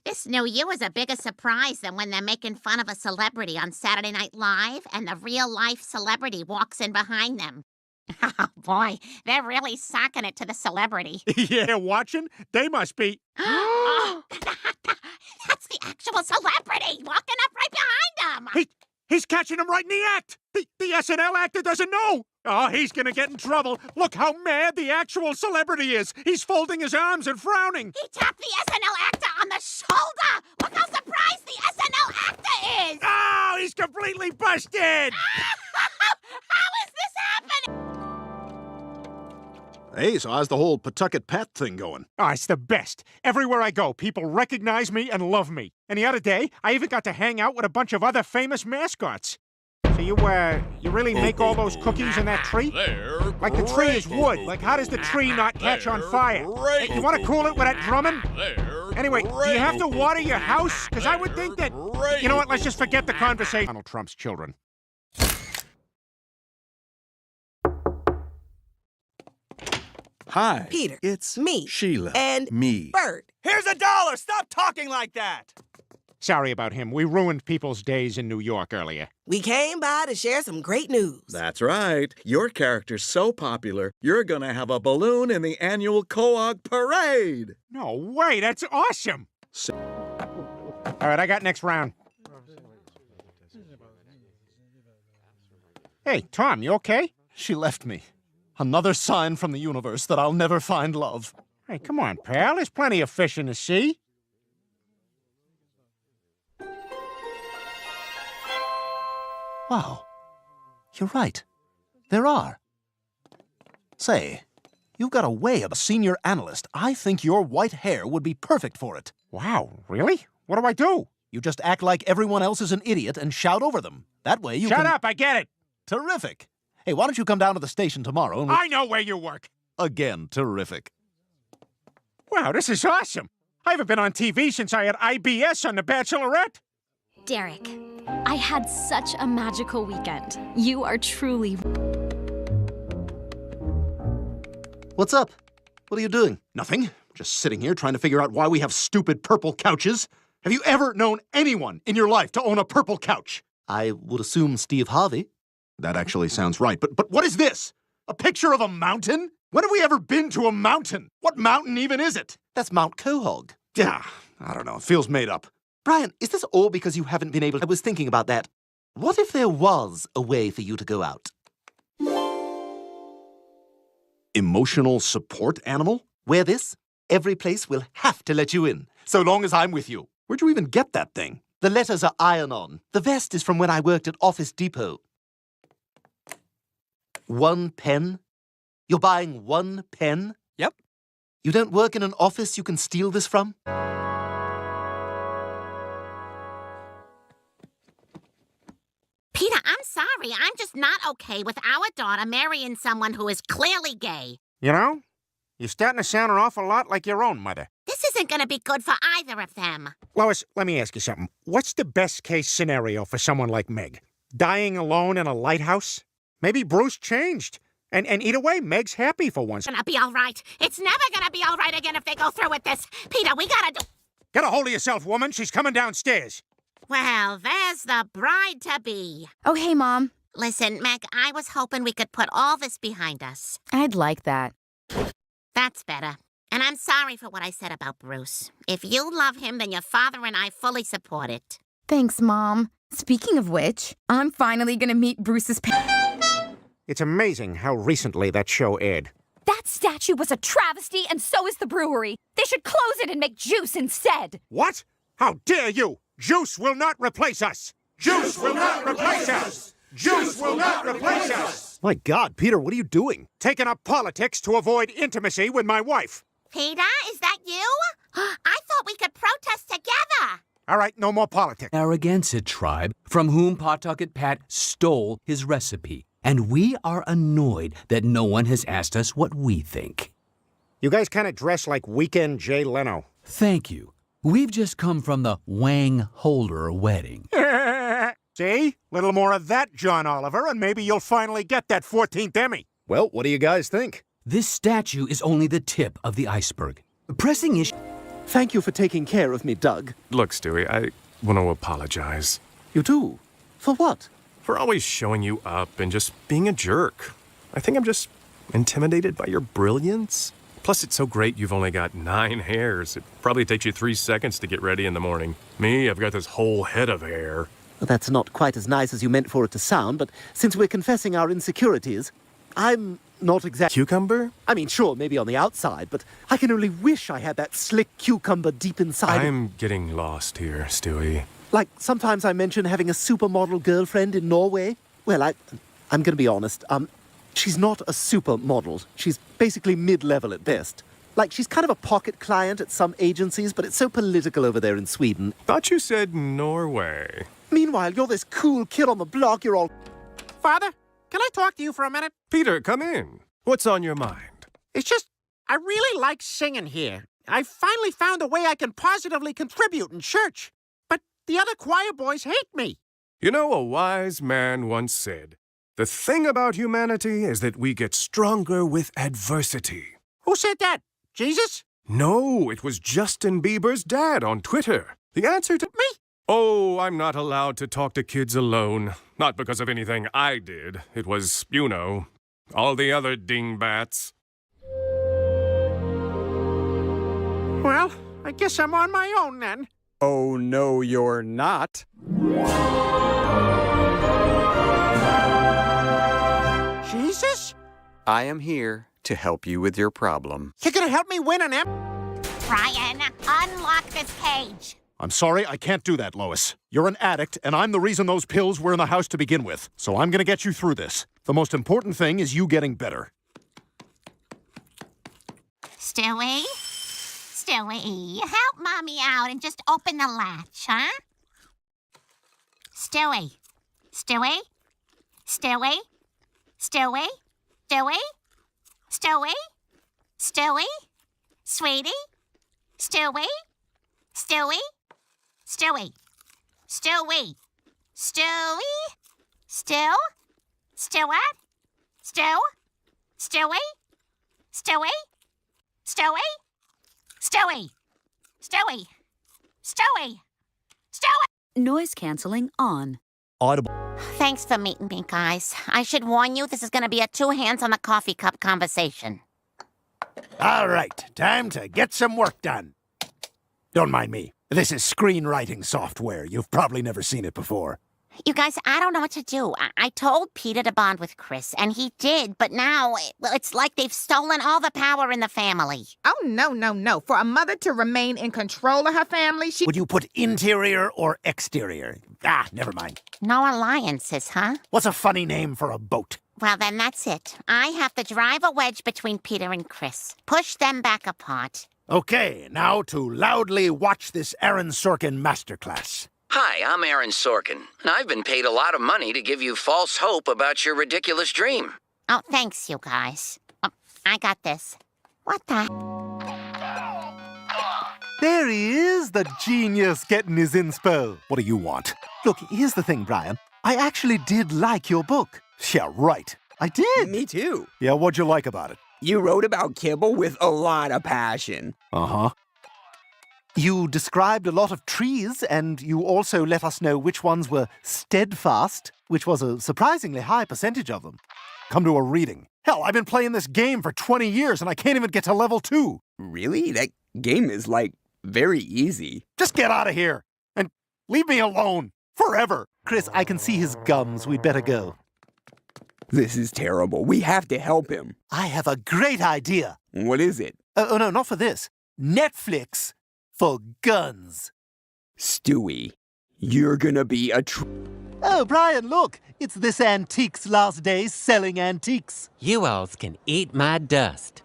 This new you is a bigger surprise than when they're making fun of a celebrity on Saturday Night Live and the real-life celebrity walks in behind them. Oh, boy, they're really socking it to the celebrity. Yeah, watching? They must be... Oh, that's the actual celebrity walking up right behind him. He's catching him right in the act. The SNL actor doesn't know. Oh, he's gonna get in trouble. Look how mad the actual celebrity is. He's folding his arms and frowning. He tapped the SNL actor on the shoulder. Look how surprised the SNL actor is. Oh, he's completely busted. How is this happening? Hey, so how's the whole Pawtucket Pat thing going? Oh, it's the best. Everywhere I go, people recognize me and love me. And the other day, I even got to hang out with a bunch of other famous mascots. So you really make all those cookies in that tree? Like the tree is wood. Like how does the tree not catch on fire? Hey, you want to cool it with that drumming? Anyway, do you have to water your house? Because I would think that... You know what, let's just forget the conversation. Donald Trump's children. Hi. Peter. It's me. Sheila. And me. Bert. Here's $1. Stop talking like that. Sorry about him. We ruined people's days in New York earlier. We came by to share some great news. That's right. Your character's so popular, you're gonna have a balloon in the annual Quag parade. No way. That's awesome. All right, I got next round. Hey, Tom, you okay? She left me. Another sign from the universe that I'll never find love. Hey, come on, pal. There's plenty of fish in the sea. Wow. You're right. There are. Say, you've got a way of a senior analyst. I think your white hair would be perfect for it. Wow, really? What do I do? You just act like everyone else is an idiot and shout over them. That way you Shut up, I get it. Terrific. Hey, why don't you come down to the station tomorrow and I know where you work. Again, terrific. Wow, this is awesome. I haven't been on TV since I had IBS on The Bachelorette. Derek, I had such a magical weekend. You are truly... What's up? What are you doing? Nothing. Just sitting here trying to figure out why we have stupid purple couches. Have you ever known anyone in your life to own a purple couch? I would assume Steve Harvey. That actually sounds right. But what is this? A picture of a mountain? When have we ever been to a mountain? What mountain even is it? That's Mount Quahog. Yeah, I don't know. It feels made up. Brian, is this all because you haven't been able to... I was thinking about that. What if there was a way for you to go out? Emotional support animal? Wear this. Every place will have to let you in, so long as I'm with you. Where'd you even get that thing? The letters are iron-on. The vest is from when I worked at Office Depot. 1 pen? You're buying 1 pen? Yep. You don't work in an office you can steal this from? Peter, I'm sorry. I'm just not okay with our daughter marrying someone who is clearly gay. You know, you're starting to sound an awful lot like your own mother. This isn't going to be good for either of them. Lois, let me ask you something. What's the best-case scenario for someone like Meg? Dying alone in a lighthouse? Maybe Bruce changed. And either way, Meg's happy for once. It's gonna be all right. It's never gonna be all right again if they go through with this. Peter, we gotta do... Get a hold of yourself, woman. She's coming downstairs. Well, there's the bride-to-be. Oh, hey, Mom. Listen, Meg, I was hoping we could put all this behind us. I'd like that. That's better. And I'm sorry for what I said about Bruce. If you love him, then your father and I fully support it. Thanks, Mom. Speaking of which, I'm finally gonna meet Bruce's parents. It's amazing how recently that show aired. That statue was a travesty, and so is the brewery. They should close it and make juice instead. What? How dare you? Juice will not replace us. Juice will not replace us! Juice will not replace us! My God, Peter, what are you doing? Taking up politics to avoid intimacy with my wife. Peter, is that you? I thought we could protest together. All right, no more politics. Narragansett tribe, from whom Pawtucket Pat stole his recipe. And we are annoyed that no one has asked us what we think. You guys kind of dress like Weekend Jay Leno. Thank you. We've just come from the Wang Holder wedding. See? Little more of that, John Oliver, and maybe you'll finally get that 14th Emmy. Well, what do you guys think? This statue is only the tip of the iceberg. The pressing issue... Thank you for taking care of me, Doug. Look, Stewie, I want to apologize. You do? For what? For always showing you up and just being a jerk. I think I'm just intimidated by your brilliance. Plus, it's so great you've only got 9 hairs. It probably takes you 3 seconds to get ready in the morning. Me, I've got this whole head of hair. Well, that's not quite as nice as you meant for it to sound, but since we're confessing our insecurities, I'm not exactly... Cucumber? I mean, sure, maybe on the outside, but I can only wish I had that slick cucumber deep inside. I'm getting lost here, Stewie. Like, sometimes I mention having a supermodel girlfriend in Norway. Well, I'm going to be honest. She's not a supermodel. She's basically mid-level at best. Like, she's kind of a pocket client at some agencies, but it's so political over there in Sweden. Thought you said Norway. Meanwhile, you're this cool kid on the block, you're all... Father, can I talk to you for a minute? Peter, come in. What's on your mind? It's just, I really like singing here. I finally found a way I can positively contribute in church. But the other choir boys hate me. You know, a wise man once said, the thing about humanity is that we get stronger with adversity. Who said that? Jesus? No, it was Justin Bieber's dad on Twitter. The answer to... Me? Oh, I'm not allowed to talk to kids alone. Not because of anything I did. It was, you know, all the other dingbats. Well, I guess I'm on my own then. Oh, no, you're not. Jesus? I am here to help you with your problem. You're gonna help me win an Brian, unlock this cage. I'm sorry, I can't do that, Lois. You're an addict, and I'm the reason those pills were in the house to begin with. So I'm gonna get you through this. The most important thing is you getting better. Stewie? Stewie, help Mommy out and just open the latch, huh? Stewie? Stewie? Stewie? Stewie? Stewie? Stewie? Stewie? Sweetie? Stewie? Stewie? Stewie? Stewie? Stewie? Still? Still what? Still? Stewie? Stewie? Stewie? Stewie! Stewie! Stewie! Stewie! Noise canceling on. Audible. Thanks for meeting me, guys. I should warn you, this is going to be a 2 hands on the coffee cup conversation. All right, time to get some work done. Don't mind me. This is screenwriting software. You've probably never seen it before. You guys, I don't know what to do. I told Peter to bond with Chris, and he did, but now, well, it's like they've stolen all the power in the family. Oh, no. For a mother to remain in control of her family, she... Would you put interior or exterior? Ah, never mind. No alliances, huh? What's a funny name for a boat? Well, then that's it. I have to drive a wedge between Peter and Chris. Push them back apart. Okay, now to loudly watch this Aaron Sorkin masterclass. Hi, I'm Aaron Sorkin, and I've been paid a lot of money to give you false hope about your ridiculous dream. Oh, thanks, you guys. Oh, I got this. What the... There he is, the genius getting his inspo. What do you want? Look, here's the thing, Brian. I actually did like your book. Yeah, right. I did. Me too. Yeah, what'd you like about it? You wrote about kibble with a lot of passion. Uh-huh. You described a lot of trees, and you also let us know which ones were steadfast, which was a surprisingly high percentage of them. Come to a reading. Hell, I've been playing this game for 20 years, and I can't even get to level 2. Really? That game is, like, very easy. Just get out of here, and leave me alone, forever. Chris, I can see his gums. We'd better go. This is terrible. We have to help him. I have a great idea. What is it? Oh, no, not for this. Netflix for guns. Stewie, you're gonna be a Oh, Brian, look. It's this antiques last day selling antiques. You alls can eat my dust.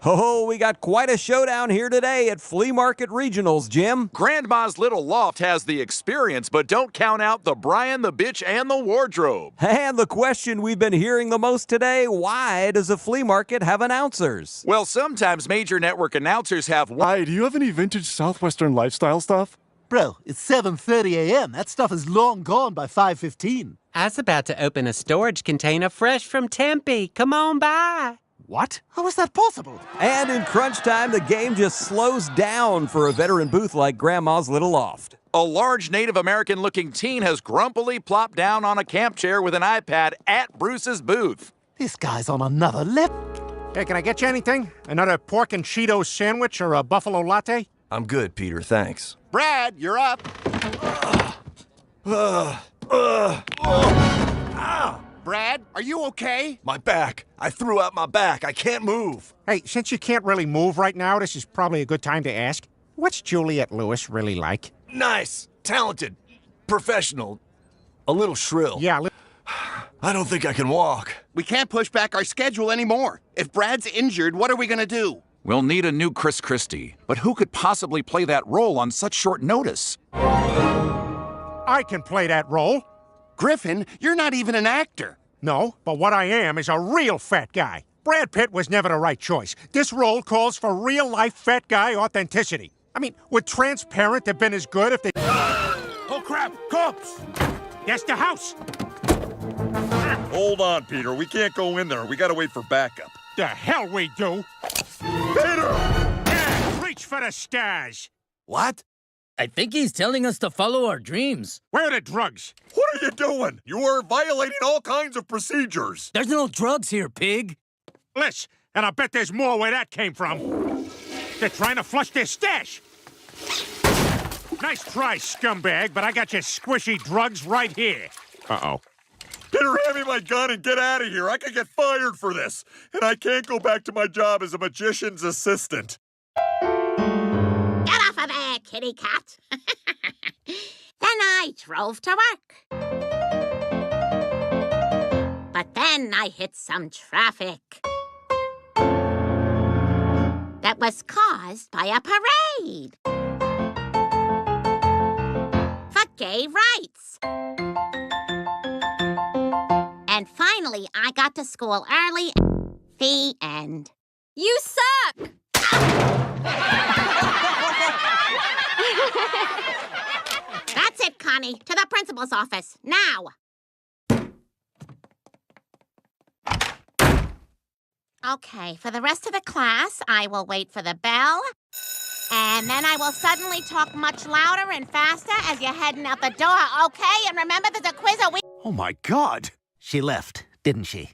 Oh, we got quite a showdown here today at Flea Market Regionals, Jim. Grandma's Little Loft has the experience, but don't count out the Brian, the Bitch, and the Wardrobe. And the question we've been hearing the most today, why does a flea market have announcers? Well, sometimes major network announcers have... Hi, do you have any vintage Southwestern lifestyle stuff? Bro, it's 7:30 a.m. That stuff is long gone by 5:15. I was about to open a storage container fresh from Tempe. Come on by. What? How is that possible? And in crunch time, the game just slows down for a veteran booth like Grandma's Little Loft. A large Native American-looking teen has grumpily plopped down on a camp chair with an iPad at Bruce's booth. This guy's on another level. Hey, can I get you anything? Another pork and Cheetos sandwich or a buffalo latte? I'm good, Peter, thanks. Brad, you're up. Brad, are you okay? My back. I threw out my back. I can't move. Hey, since you can't really move right now, this is probably a good time to ask. What's Juliette Lewis really like? Nice, talented, professional, a little shrill. Yeah, I don't think I can walk. We can't push back our schedule anymore. If Brad's injured, what are we gonna do? We'll need a new Chris Christie, but who could possibly play that role on such short notice? I can play that role. Griffin, you're not even an actor. No, but what I am is a real fat guy. Brad Pitt was never the right choice. This role calls for real-life fat guy authenticity. I mean, would Transparent have been as good if they... Oh, crap! Cops! That's the house! Hold on, Peter. We can't go in there. We gotta wait for backup. The hell we do! Peter! Yeah, reach for the stars! What? I think he's telling us to follow our dreams. Where are the drugs? What are you doing? You are violating all kinds of procedures. There's no drugs here, pig. Listen, and I bet there's more where that came from. They're trying to flush their stash. Nice try, scumbag, but I got your squishy drugs right here. Uh-oh. Peter, hand me my gun and get out of here. I could get fired for this. And I can't go back to my job as a magician's assistant. Get off of there, kitty cat. Then I drove to work. But then I hit some traffic that was caused by a parade for gay rights. And finally, I got to school early. The end. You suck! That's it, Connie. To the principal's office. Now. Okay, for the rest of the class, I will wait for the bell. And then I will suddenly talk much louder and faster as you're heading out the door, okay? And remember, there's a quiz a week. Oh, my God. She left, didn't she?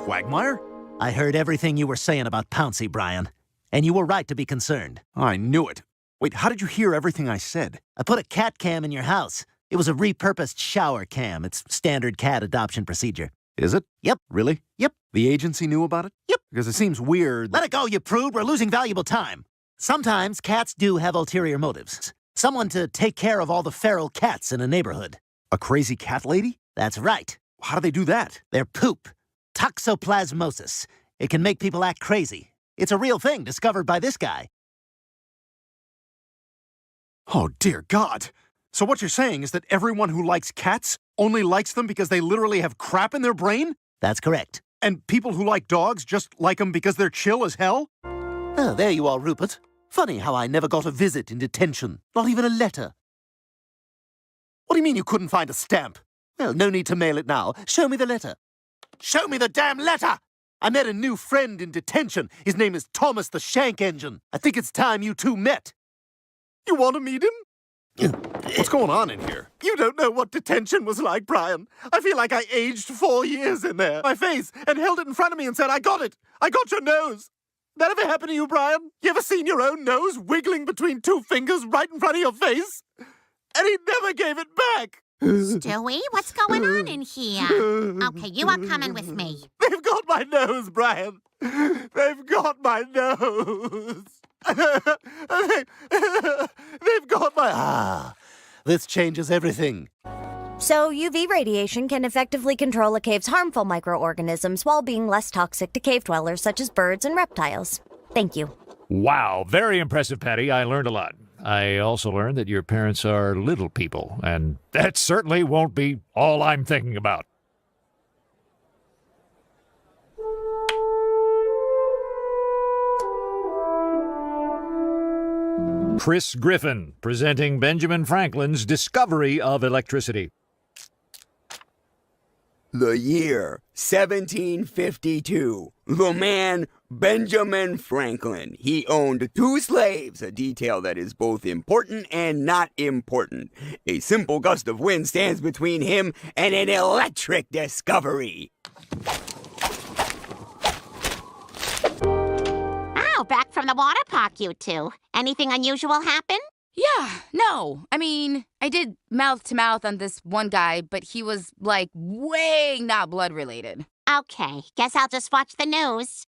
Quagmire? I heard everything you were saying about Pouncy, Brian. And you were right to be concerned. I knew it. Wait, how did you hear everything I said? I put a cat cam in your house. It was a repurposed shower cam. It's standard cat adoption procedure. Is it? Yep. Really? Yep. The agency knew about it? Yep. Because it seems weird. Let it go, you prude. We're losing valuable time. Sometimes cats do have ulterior motives. Someone to take care of all the feral cats in a neighborhood. A crazy cat lady? That's right. How do they do that? Their poop. Toxoplasmosis. It can make people act crazy. It's a real thing discovered by this guy. Oh, dear God. So what you're saying is that everyone who likes cats only likes them because they literally have crap in their brain? That's correct. And people who like dogs just like them because they're chill as hell? Oh, there you are, Rupert. Funny how I never got a visit in detention. Not even a letter. What do you mean you couldn't find a stamp? Well, no need to mail it now. Show me the letter. Show me the damn letter! I met a new friend in detention. His name is Thomas the Shank Engine. I think it's time you two met. You want to meet him? What's going on in here? You don't know what detention was like, Brian. I feel like I aged 4 years in there. My face, and held it in front of me and said, I got it. I got your nose. That ever happened to you, Brian? You ever seen your own nose wiggling between two fingers right in front of your face? And he never gave it back. Stewie, what's going on in here? Okay, you are coming with me. They've got my nose, Brian. They've got my nose. They've got my... This changes everything. So UV radiation can effectively control a cave's harmful microorganisms while being less toxic to cave dwellers such as birds and reptiles. Thank you. Wow, very impressive, Patty. I learned a lot. I also learned that your parents are little people, and that certainly won't be all I'm thinking about. Chris Griffin, presenting Benjamin Franklin's discovery of electricity. The year 1752. The man Benjamin Franklin. He owned 2 slaves, a detail that is both important and not important. A simple gust of wind stands between him and an electric discovery. Oh, back from the water park, you two. Anything unusual happen? Yeah, no. I mean, I did mouth to mouth on this one guy, but he was, like, way not blood related. Okay, guess I'll just watch the news.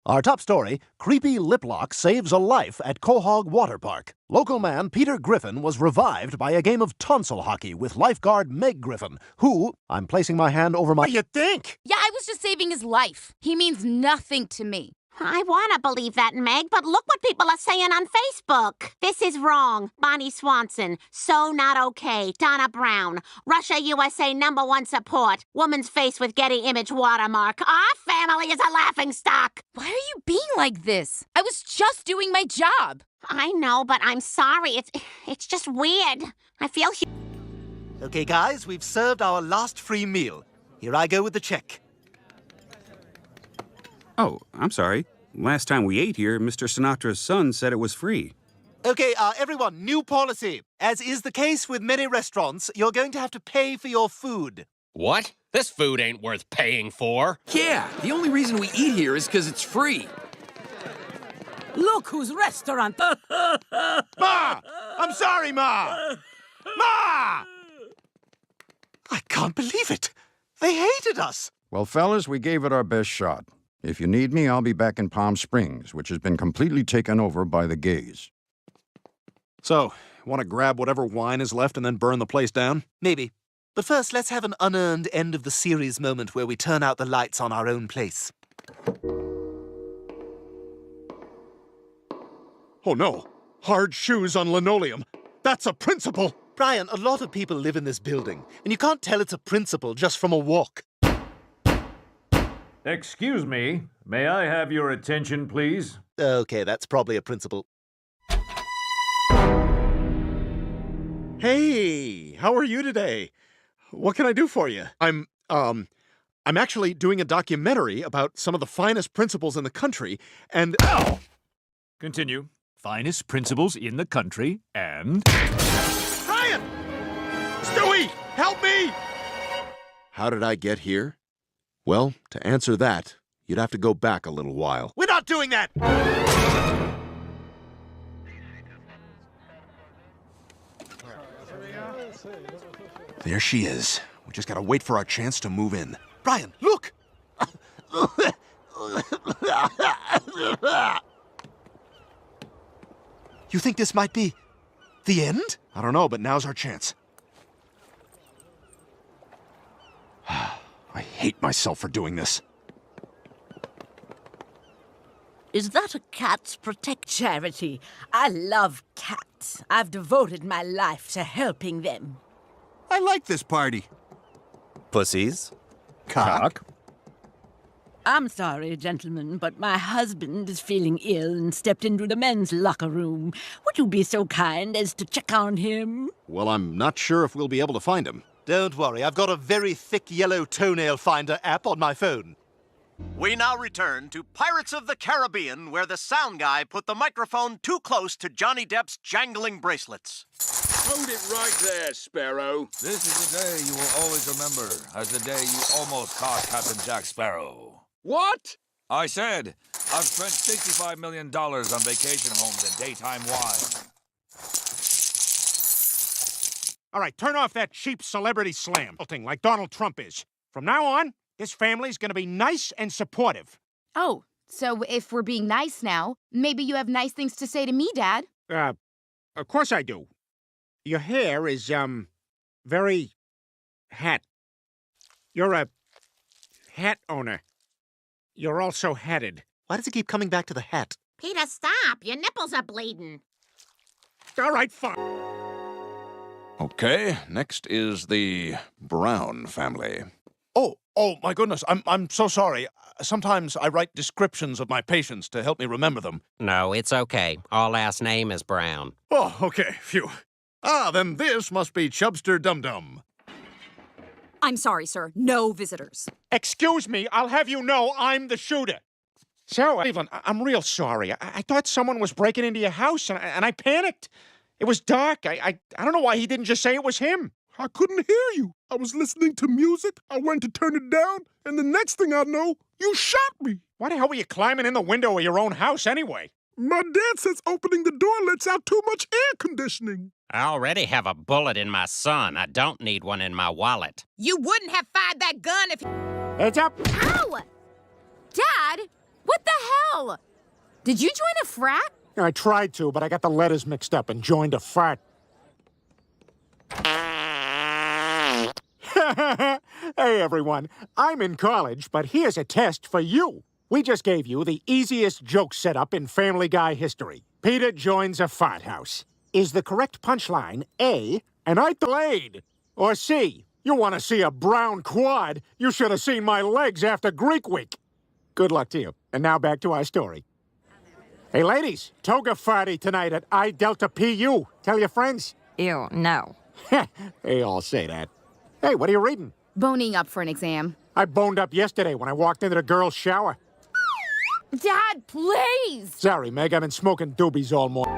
Our top story, creepy lip lock saves a life at Quahog Water Park. Local man Peter Griffin was revived by a game of tonsil hockey with lifeguard Meg Griffin, who, I'm placing my hand over my... What do you think? Yeah, I was just saving his life. He means nothing to me. I want to believe that, Meg, but look what people are saying on Facebook. This is wrong. Bonnie Swanson. So not okay. Donna Brown. Russia USA #1 support. Woman's face with Getty Image watermark. Our family is a laughingstock. Why are you being like this? I was just doing my job. I know, but I'm sorry. It's just weird. I feel... Okay, guys, we've served our last free meal. Here I go with the check. Oh, I'm sorry. Last time we ate here, Mr. Sinatra's son said it was free. Okay, everyone, new policy. As is the case with many restaurants, you're going to have to pay for your food. What? This food ain't worth paying for. Yeah, the only reason we eat here is because it's free. Look whose restaurant. Ma! I'm sorry, Ma! Ma! I can't believe it. They hated us. Well, fellas, we gave it our best shot. If you need me, I'll be back in Palm Springs, which has been completely taken over by the gays. So, want to grab whatever wine is left and then burn the place down? Maybe. But first, let's have an unearned end of the series moment where we turn out the lights on our own place. Oh no, hard shoes on linoleum. That's a principle. Brian, a lot of people live in this building, and you can't tell it's a principle just from a walk. Excuse me, may I have your attention, please? Okay, that's probably a principle. Hey, how are you today? What can I do for you? I'm actually doing a documentary about some of the finest principals in the country, and... Ow! Continue. Finest principals in the country, and... Brian! Stewie, help me! How did I get here? Well, to answer that, you'd have to go back a little while. We're not doing that! There she is. We just gotta wait for our chance to move in. Brian, look! You think this might be the end? I don't know, but now's our chance. I hate myself for doing this. Is that a Cats Protect charity? I love cats. I've devoted my life to helping them. I like this party. Pussies. Cock. I'm sorry, gentlemen, but my husband is feeling ill and stepped into the men's locker room. Would you be so kind as to check on him? Well, I'm not sure if we'll be able to find him. Don't worry, I've got a very thick yellow toenail finder app on my phone. We now return to Pirates of the Caribbean, where the sound guy put the microphone too close to Johnny Depp's jangling bracelets. Hold it right there, Sparrow. This is the day you will always remember as the day you almost caught Captain Jack Sparrow. What? I said, I've spent $65 million on vacation homes and daytime wine. All right, turn off that cheap celebrity slam like Donald Trump is. From now on, this family's gonna be nice and supportive. Oh, so if we're being nice now, maybe you have nice things to say to me, Dad. Of course I do. Your hair is, very hat. You're a hat owner. You're also hatted. Why does it keep coming back to the hat? Peter, stop. Your nipples are bleeding. All right, fine. Okay, next is the Brown family. Oh, my goodness, I'm so sorry. Sometimes I write descriptions of my patients to help me remember them. No, it's okay. Our last name is Brown. Oh, okay, phew. Then this must be Chubster Dum Dum. I'm sorry, sir. No visitors. Excuse me, I'll have you know I'm the shooter. So, Cleveland, I'm real sorry. I thought someone was breaking into your house, and I panicked. It was dark. I don't know why he didn't just say it was him. I couldn't hear you. I was listening to music. I went to turn it down, and the next thing I know, you shot me. Why the hell were you climbing in the window of your own house anyway? My dad says opening the door lets out too much air conditioning. I already have a bullet in my son. I don't need one in my wallet. You wouldn't have fired that gun if... Heads up. Ow! Dad, what the hell? Did you join a frat? I tried to, but I got the letters mixed up and joined a frat. Hey, everyone. I'm in college, but here's a test for you. We just gave you the easiest joke setup in Family Guy history. Peter joins a fart house. Is the correct punchline A, and I delayed? Or C, you want to see a brown quad? You should have seen my legs after Greek week. Good luck to you. And now back to our story. Hey, ladies, toga farty tonight at I Delta PU. Tell your friends. Ew, no. They all say that. Hey, what are you reading? Boning up for an exam. I boned up yesterday when I walked into the girls' shower. Dad, please! Sorry, Meg, I've been smoking doobies all morning.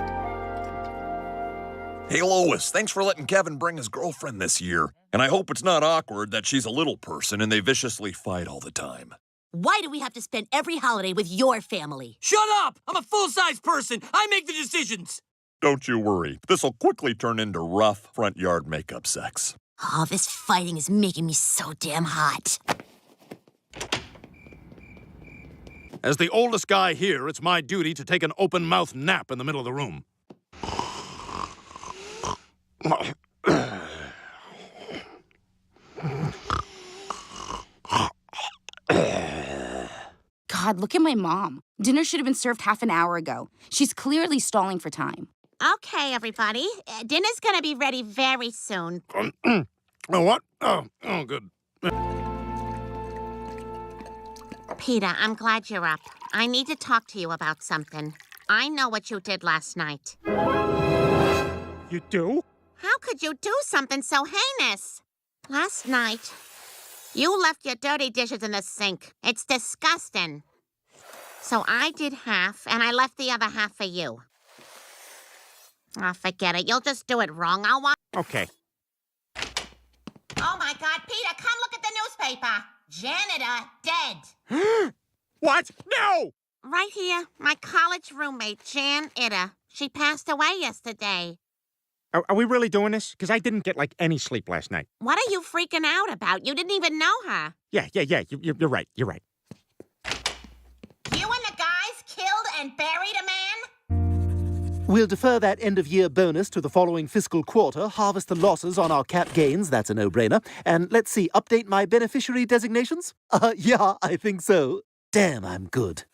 Hey, Lois, thanks for letting Kevin bring his girlfriend this year. And I hope it's not awkward that she's a little person and they viciously fight all the time. Why do we have to spend every holiday with your family? Shut up! I'm a full-size person. I make the decisions. Don't you worry. This'll quickly turn into rough front yard makeup sex. Oh, this fighting is making me so damn hot. As the oldest guy here, it's my duty to take an open-mouthed nap in the middle of the room. God, look at my mom. Dinner should have been served half an hour ago. She's clearly stalling for time. Okay, everybody. Dinner's gonna be ready very soon. Oh, what? Oh, good. Peter, I'm glad you're up. I need to talk to you about something. I know what you did last night. You do? How could you do something so heinous? Last night, you left your dirty dishes in the sink. It's disgusting. So I did half, and I left the other half for you. Oh, forget it. You'll just do it wrong. I'll watch. Okay. Oh, my God. Peter, come look at the newspaper. Janitor dead. What? No! Right here. My college roommate, Jan Itter. She passed away yesterday. Are we really doing this? Because I didn't get, any sleep last night. What are you freaking out about? You didn't even know her. Yeah. You're right. You're right. You and the guys killed and buried a man? We'll defer that end-of-year bonus to the following fiscal quarter, harvest the losses on our cap gains, that's a no-brainer, and let's see, update my beneficiary designations? Yeah, I think so. Damn, I'm good.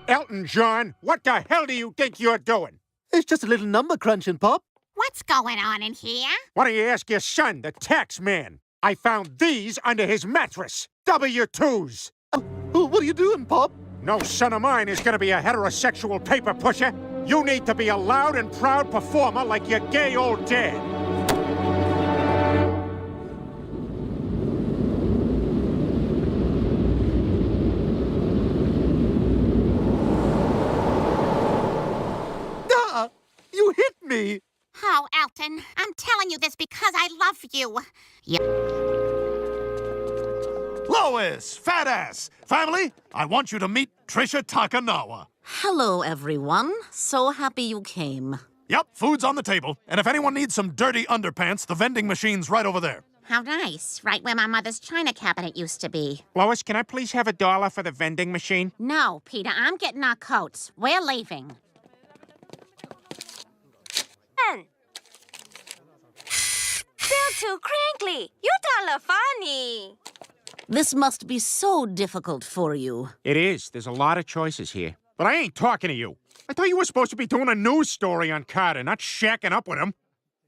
Elton John, what the hell do you think you're doing? It's just a little number crunching, Pop. What's going on in here? Why don't you ask your son, the tax man? I found these under his mattress. W-2s. What are you doing, Pop? No son of mine is going to be a heterosexual paper pusher. You need to be a loud and proud performer like your gay old dad. You hit me! Oh, Elton, I'm telling you this because I love you. Lois, fat ass, family, I want you to meet Trisha Takanawa. Hello, everyone. So happy you came. Yep, food's on the table. And if anyone needs some dirty underpants, the vending machine's right over there. How nice. Right where my mother's china cabinet used to be. Lois, can I please have $1 for the vending machine? No, Peter, I'm getting our coats. We're leaving. look too crinkly. You don't look funny. This must be so difficult for you. It is. There's a lot of choices here. But I ain't talking to you. I thought you were supposed to be doing a news story on Carter, not shacking up with him.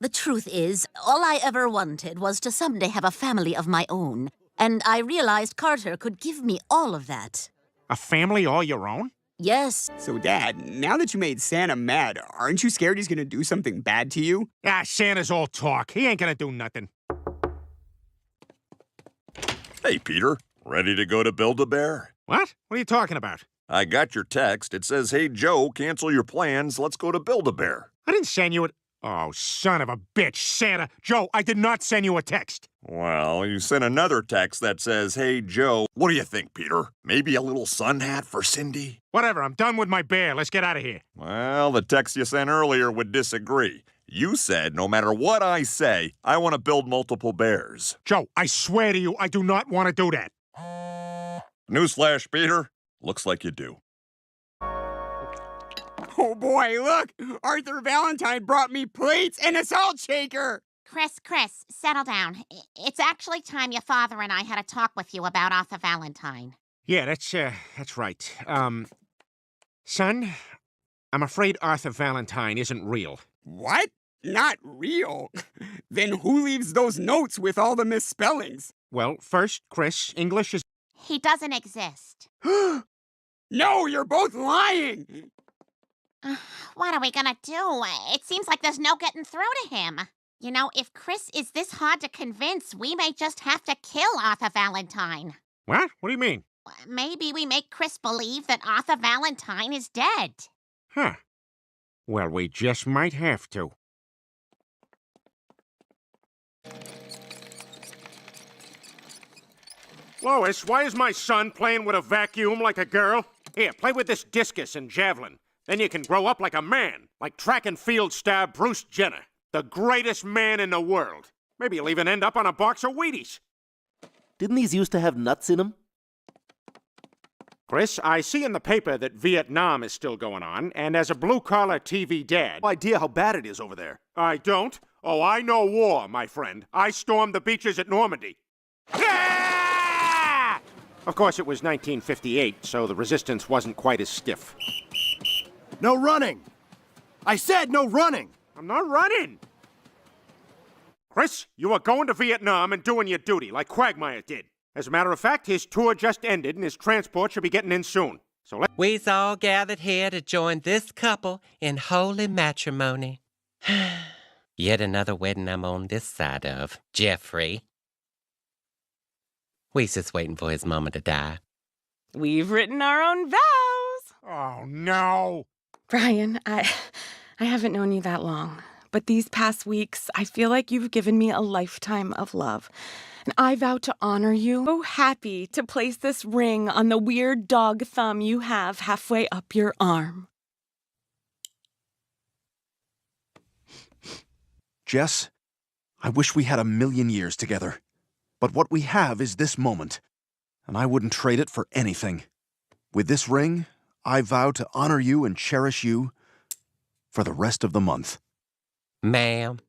The truth is, all I ever wanted was to someday have a family of my own. And I realized Carter could give me all of that. A family all your own? Yes. So, Dad, now that you made Santa mad, aren't you scared he's gonna do something bad to you? Ah, Santa's all talk. He ain't gonna do nothing. Hey, Peter. Ready to go to Build-A-Bear? What? What are you talking about? I got your text. It says, hey, Joe, cancel your plans. Let's go to Build-A-Bear. I didn't send you a... Oh, son of a bitch, Santa. Joe, I did not send you a text. Well, you sent another text that says, hey, Joe, what do you think, Peter? Maybe a little sun hat for Cindy? Whatever, I'm done with my bear. Let's get out of here. Well, the text you sent earlier would disagree. You said, no matter what I say, I want to build multiple bears. Joe, I swear to you, I do not want to do that. Newsflash, Peter. Looks like you do. Oh boy, look! Arthur Valentine brought me plates and a salt shaker! Chris, settle down. It's actually time your father and I had a talk with you about Arthur Valentine. Yeah, that's right. Son, I'm afraid Arthur Valentine isn't real. What? Not real? Then who leaves those notes with all the misspellings? Well, first, Chris, English is... He doesn't exist. No, you're both lying! What are we gonna do? It seems like there's no getting through to him. You know, if Chris is this hard to convince, we may just have to kill Arthur Valentine. What? What do you mean? Maybe we make Chris believe that Arthur Valentine is dead. Huh. Well, we just might have to. Lois, why is my son playing with a vacuum like a girl? Here, play with this discus and javelin. Then you can grow up like a man, like track and field star Bruce Jenner, the greatest man in the world. Maybe you'll even end up on a box of Wheaties. Didn't these used to have nuts in them? Chris, I see in the paper that Vietnam is still going on, and as a blue-collar TV dad... No idea how bad it is over there. I don't? Oh, I know war, my friend. I stormed the beaches at Normandy. Yeah! Of course, it was 1958, so the resistance wasn't quite as stiff. No running! I said no running! I'm not running! Chris, you are going to Vietnam and doing your duty, like Quagmire did. As a matter of fact, his tour just ended and his transport should be getting in soon. So we's all gathered here to join this couple in holy matrimony. Yet another wedding I'm on this side of, Jeffrey. We's just waiting for his mama to die. We've written our own vows. Oh, no. Brian, I haven't known you that long, but these past weeks, I feel like you've given me a lifetime of love. And I vow to honor you. So happy to place this ring on the weird dog thumb you have halfway up your arm. Jess, I wish we had 1,000,000 years together. But what we have is this moment, and I wouldn't trade it for anything. With this ring, I vow to honor you and cherish you for the rest of the month. Ma'am,